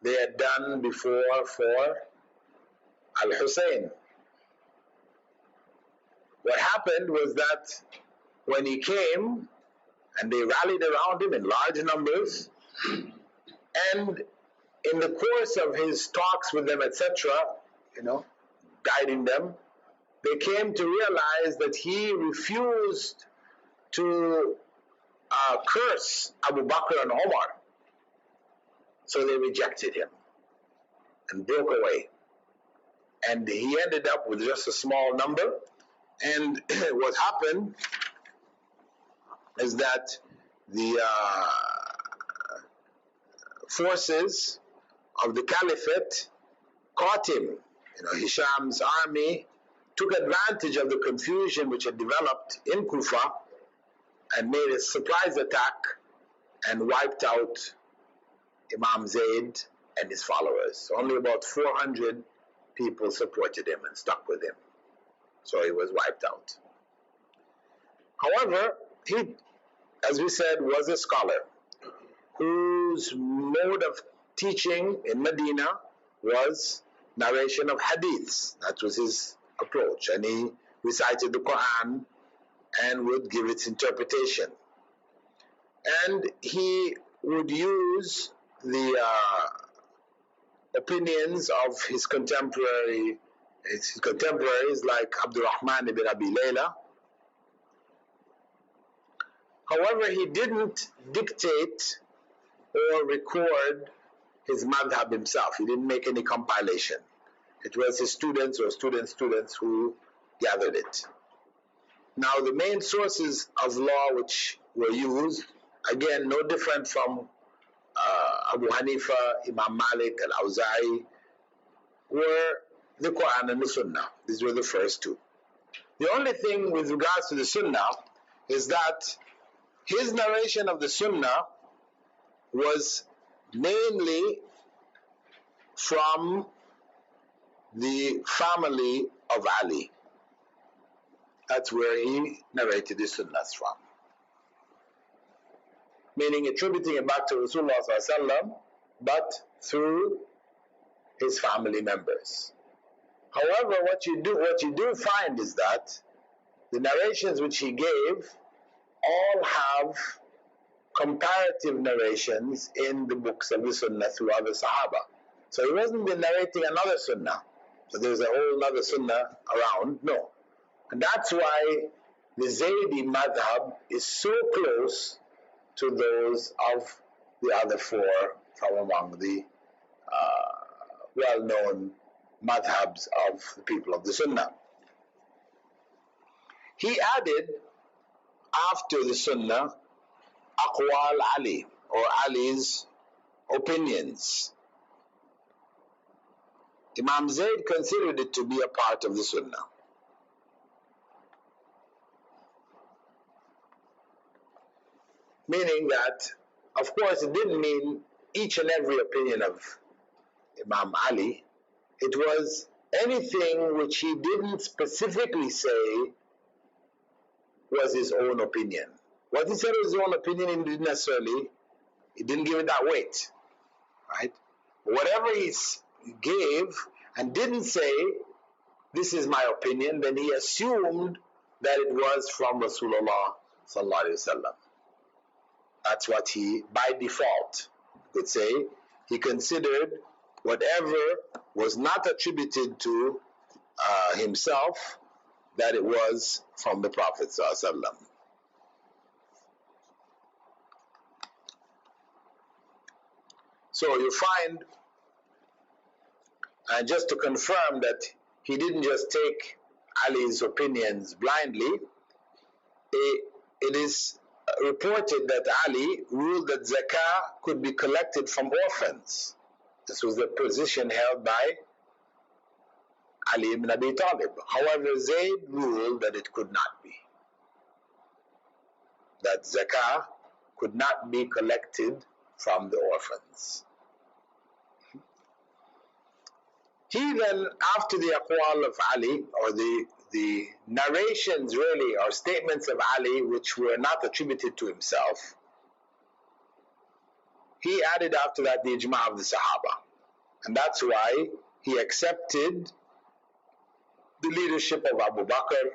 they had done before for Al-Hussein. What happened was that when he came, and they rallied around him in large numbers, and in the course of his talks with them, etc., guiding them, they came to realize that he refused to curse Abu Bakr and Omar. So they rejected him and broke away. And he ended up with just a small number. And what happened is that the forces of the caliphate caught him. Hisham's army took advantage of the confusion which had developed in Kufa and made a surprise attack and wiped out Imam Zayd and his followers. Only about 400 people supported him and stuck with him. So he was wiped out. However, he, as we said, was a scholar whose mode of teaching in Medina was narration of hadiths. That was his approach. And he recited the Qur'an and would give its interpretation. And he would use the opinions of his contemporaries like Abdurrahman ibn Abi Layla. However, he didn't dictate or record his madhab himself. He didn't make any compilation. It was his students or students' who gathered it. Now, the main sources of law which were used, again, no different from Abu Hanifa, Imam Malik, Al-Awza'i, were the Qur'an and the Sunnah. These were the first two. The only thing with regards to the Sunnah is that his narration of the Sunnah was mainly from the family of Ali. That's where he narrated the Sunnahs from. Meaning attributing it back to Rasulullah ﷺ, but through his family members. However, what you do find is that the narrations which he gave all have comparative narrations in the books of the Sunnah through other Sahaba. So he wasn't been narrating another Sunnah. So there's a whole other Sunnah around. No. And that's why the Zaydi madhab is so close to those of the other four from among the well-known madhabs of the people of the Sunnah. He added, after the Sunnah, Aqwal Ali, or Ali's opinions. Imam Zayd considered it to be a part of the Sunnah. Meaning that, of course, it didn't mean each and every opinion of Imam Ali. It was anything which he didn't specifically say was his own opinion. What he said was his own opinion, he didn't necessarily, he didn't give it that weight, right? Whatever he gave and didn't say, this is my opinion, then he assumed that it was from Rasulullah sallallahu alaihi wasallam. That's what he, by default, could say. He considered whatever was not attributed to himself, that it was from the Prophet sallallahu alaihi wasallam. So you find, and just to confirm that he didn't just take Ali's opinions blindly, it is reported that Ali ruled that zakah could be collected from orphans. This was the position held by Ali ibn Abi Talib. However, Zayd ruled that it could not be. That zakah could not be collected from the orphans. He then, after the aqwal of Ali, or the narrations really, or statements of Ali which were not attributed to himself, he added after that the ijma' of the Sahaba. And that's why he accepted the leadership of Abu Bakr,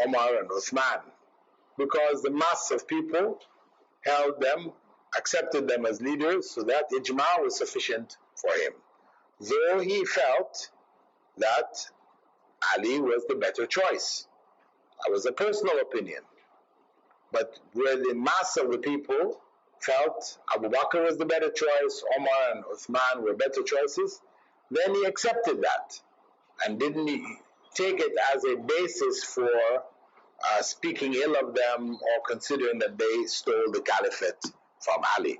Umar and Uthman, because the mass of people held them, accepted them as leaders, so that ijma' was sufficient for him. Though he felt that Ali was the better choice. That was a personal opinion. But where the mass of the people felt Abu Bakr was the better choice, Omar and Uthman were better choices, then he accepted that and didn't take it as a basis for speaking ill of them or considering that they stole the caliphate from Ali.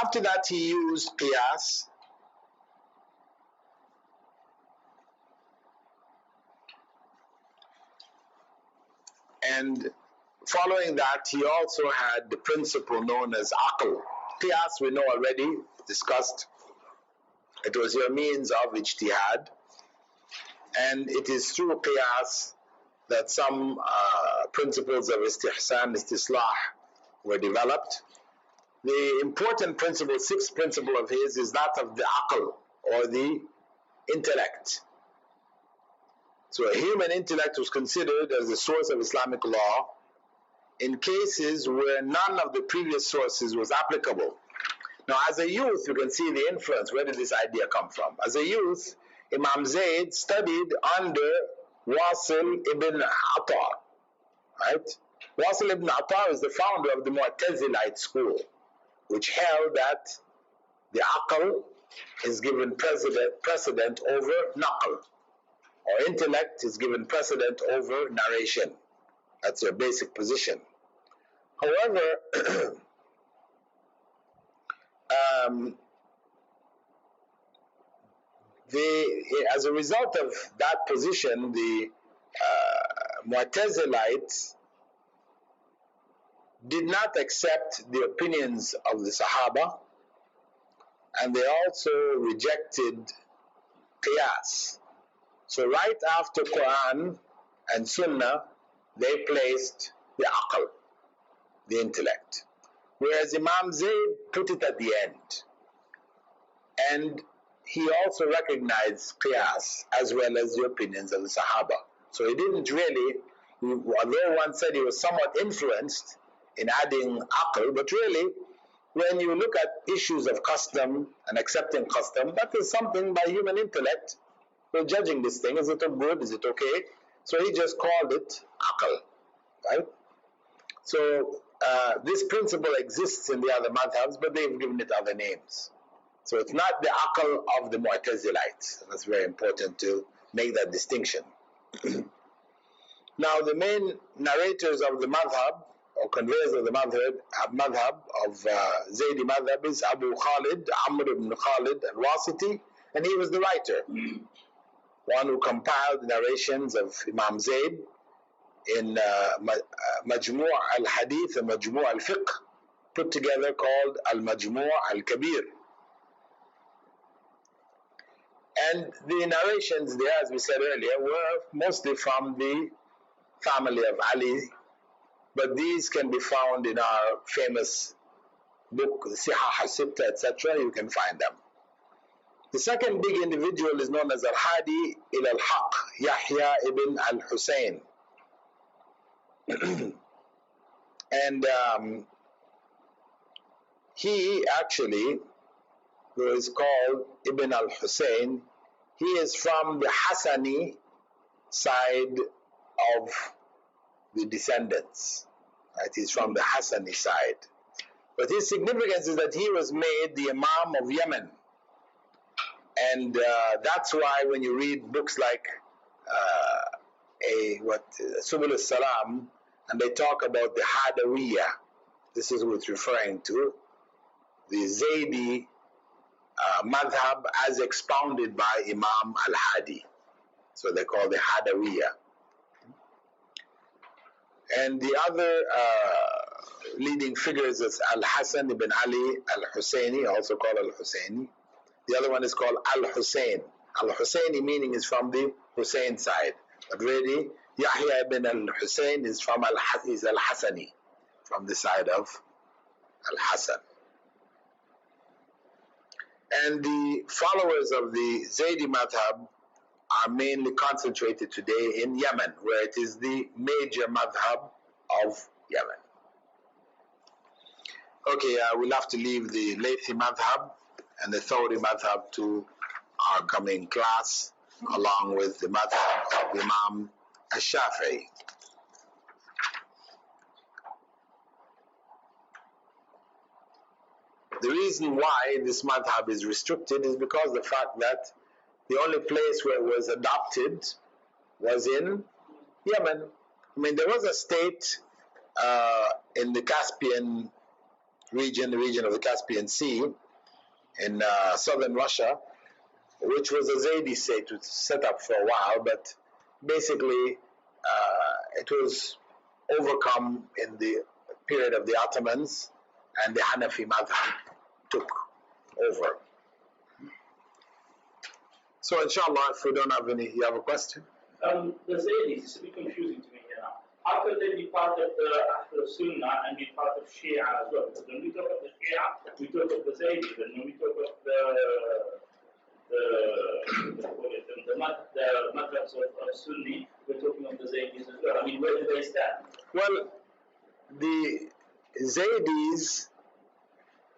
After that, he used qiyas. And following that, he also had the principle known as aql. Qiyas, we know already, discussed. It was your means of ijtihad, and it is through qiyas that some principles of istihsan, istislah were developed. The important principle, sixth principle of his, is that of the aql, or the intellect. So a human intellect was considered as the source of Islamic law in cases where none of the previous sources was applicable. Now, as a youth, you can see the influence. Where did this idea come from? As a youth, Imam Zayd studied under Wasil ibn Ata, right? Wasil ibn Ata is the founder of the Mu'tazilite school, which held that the aql is given precedent over naql, or intellect is given precedent over narration. That's their basic position. However, as a result of that position, the Mu'tazilites did not accept the opinions of the Sahaba, and they also rejected qiyas. So right after Qur'an and Sunnah, they placed the aql, the intellect, whereas Imam Zayd put it at the end. And he also recognized qiyas as well as the opinions of the Sahaba. So he didn't really, although one said he was somewhat influenced in adding aql, but really, when you look at issues of custom and accepting custom, that is something by human intellect. We're judging this thing. Is it good? Is it okay? So he just called it aql, right? So this principle exists in the other madhabs, but they've given it other names. So it's not the aql of the Mu'tazilites. That's very important to make that distinction. Now, the main narrators of the madhab, or conveyors of the madhab of Zaydi madhab, is Abu Khalid, Amr ibn Khalid al-Wasiti, and he was the writer, one who compiled narrations of Imam Zayd in Majmu' al-Hadith and Majmu' al-Fiqh, put together, called al-Majmu' al-Kabir. And the narrations there, as we said earlier, were mostly from the family of Ali, but these can be found in our famous book, Sihah al-Sitta, etc. You can find them. The second big individual is known as Al-Hadi ila al-Haq, Yahya ibn al-Husayn. And he actually, who is called Ibn al-Husayn, he is from the Hassani side of the descendants. Right? He's from the Hassani side. But his significance is that he was made the Imam of Yemen. And that's why when you read books like Subul al-Salam, and they talk about the Hadawiyya, this is what it's referring to, the Zaydi madhab as expounded by Imam al-Hadi. So they call the Hadawiyya. And the other leading figures is Al-Hasan ibn Ali al-Husayni, also called al-Husayni. The other one is called al-Husayn. Al-Husayni meaning is from the Hussein side. But really, Yahya ibn al-Husayn is from al-Hassani, from the side of al-Hasan. And the followers of the Zaydi madhab are mainly concentrated today in Yemen, where it is the major madhab of Yemen. Okay, we'll have to leave the Laythi madhab and the Thawri madhab to our coming class, along with the madhab of Imam al-Shafi'i. The reason why this madhab is restricted is because the fact that the only place where it was adopted was in Yemen. I mean, there was a state in the Caspian region, the region of the Caspian Sea, in southern Russia, which was a Zaydi state, which was set up for a while, but basically it was overcome in the period of the Ottomans, and the Hanafi madhab took over. So inshallah, if we don't have any, you have a question? The Zaydis, it's a bit confusing to me here now. How could they be part of the Ahl Sunnah and be part of Shia as well? Because when we talk of the Shia, we talk of the Zaydis, and when we talk of the madhabs of Sunni, we're talking of the Zaydis as well. I mean, where do they stand? Well, the Zaydis,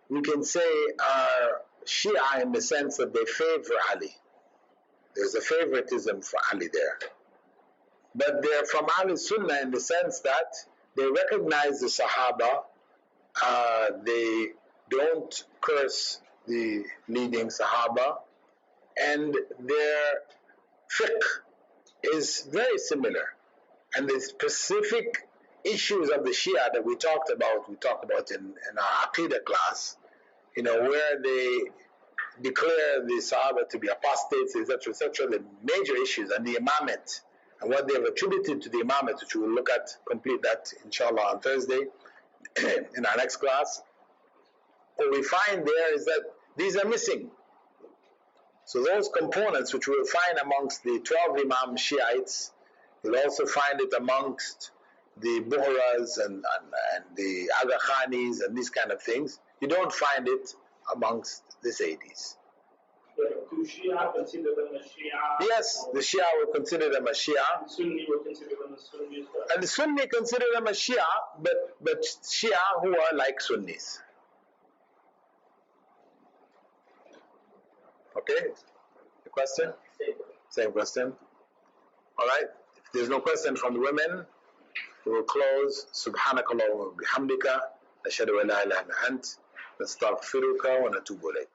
we can say, are Shia in the sense that they favor Ali. There's a favoritism for Ali there. But they're from Ahl Sunnah in the sense that they recognize the Sahaba, they don't curse the leading Sahaba, and their fiqh is very similar. And the specific issues of the Shia that we talked about in our Aqidah class, where they declare the Sahaba to be apostates, etc., the major issues, and the Imamate, and what they have attributed to the Imamate, which we will look at, complete that inshallah on Thursday in our next class. What we find there is that these are missing. So those components which we will find amongst the 12 Imam Shiites, you'll also find it amongst the Buhras and the Aga Khanis and these kind of things. You don't find it amongst the Zaydis. Do Shia consider them as Shia? Yes, the Shia will consider them as Shia. And Sunni will consider them as Sunni as well. And the Sunni consider them as Shia, but Shia who are like Sunnis. Okay? The question? Same question. Alright? If there's no question from the women, we will close. Subhanakallahumma bihamdika. Nashhadu an la ilaha illa ant. Nastaghfiruka wa natubu ilayk.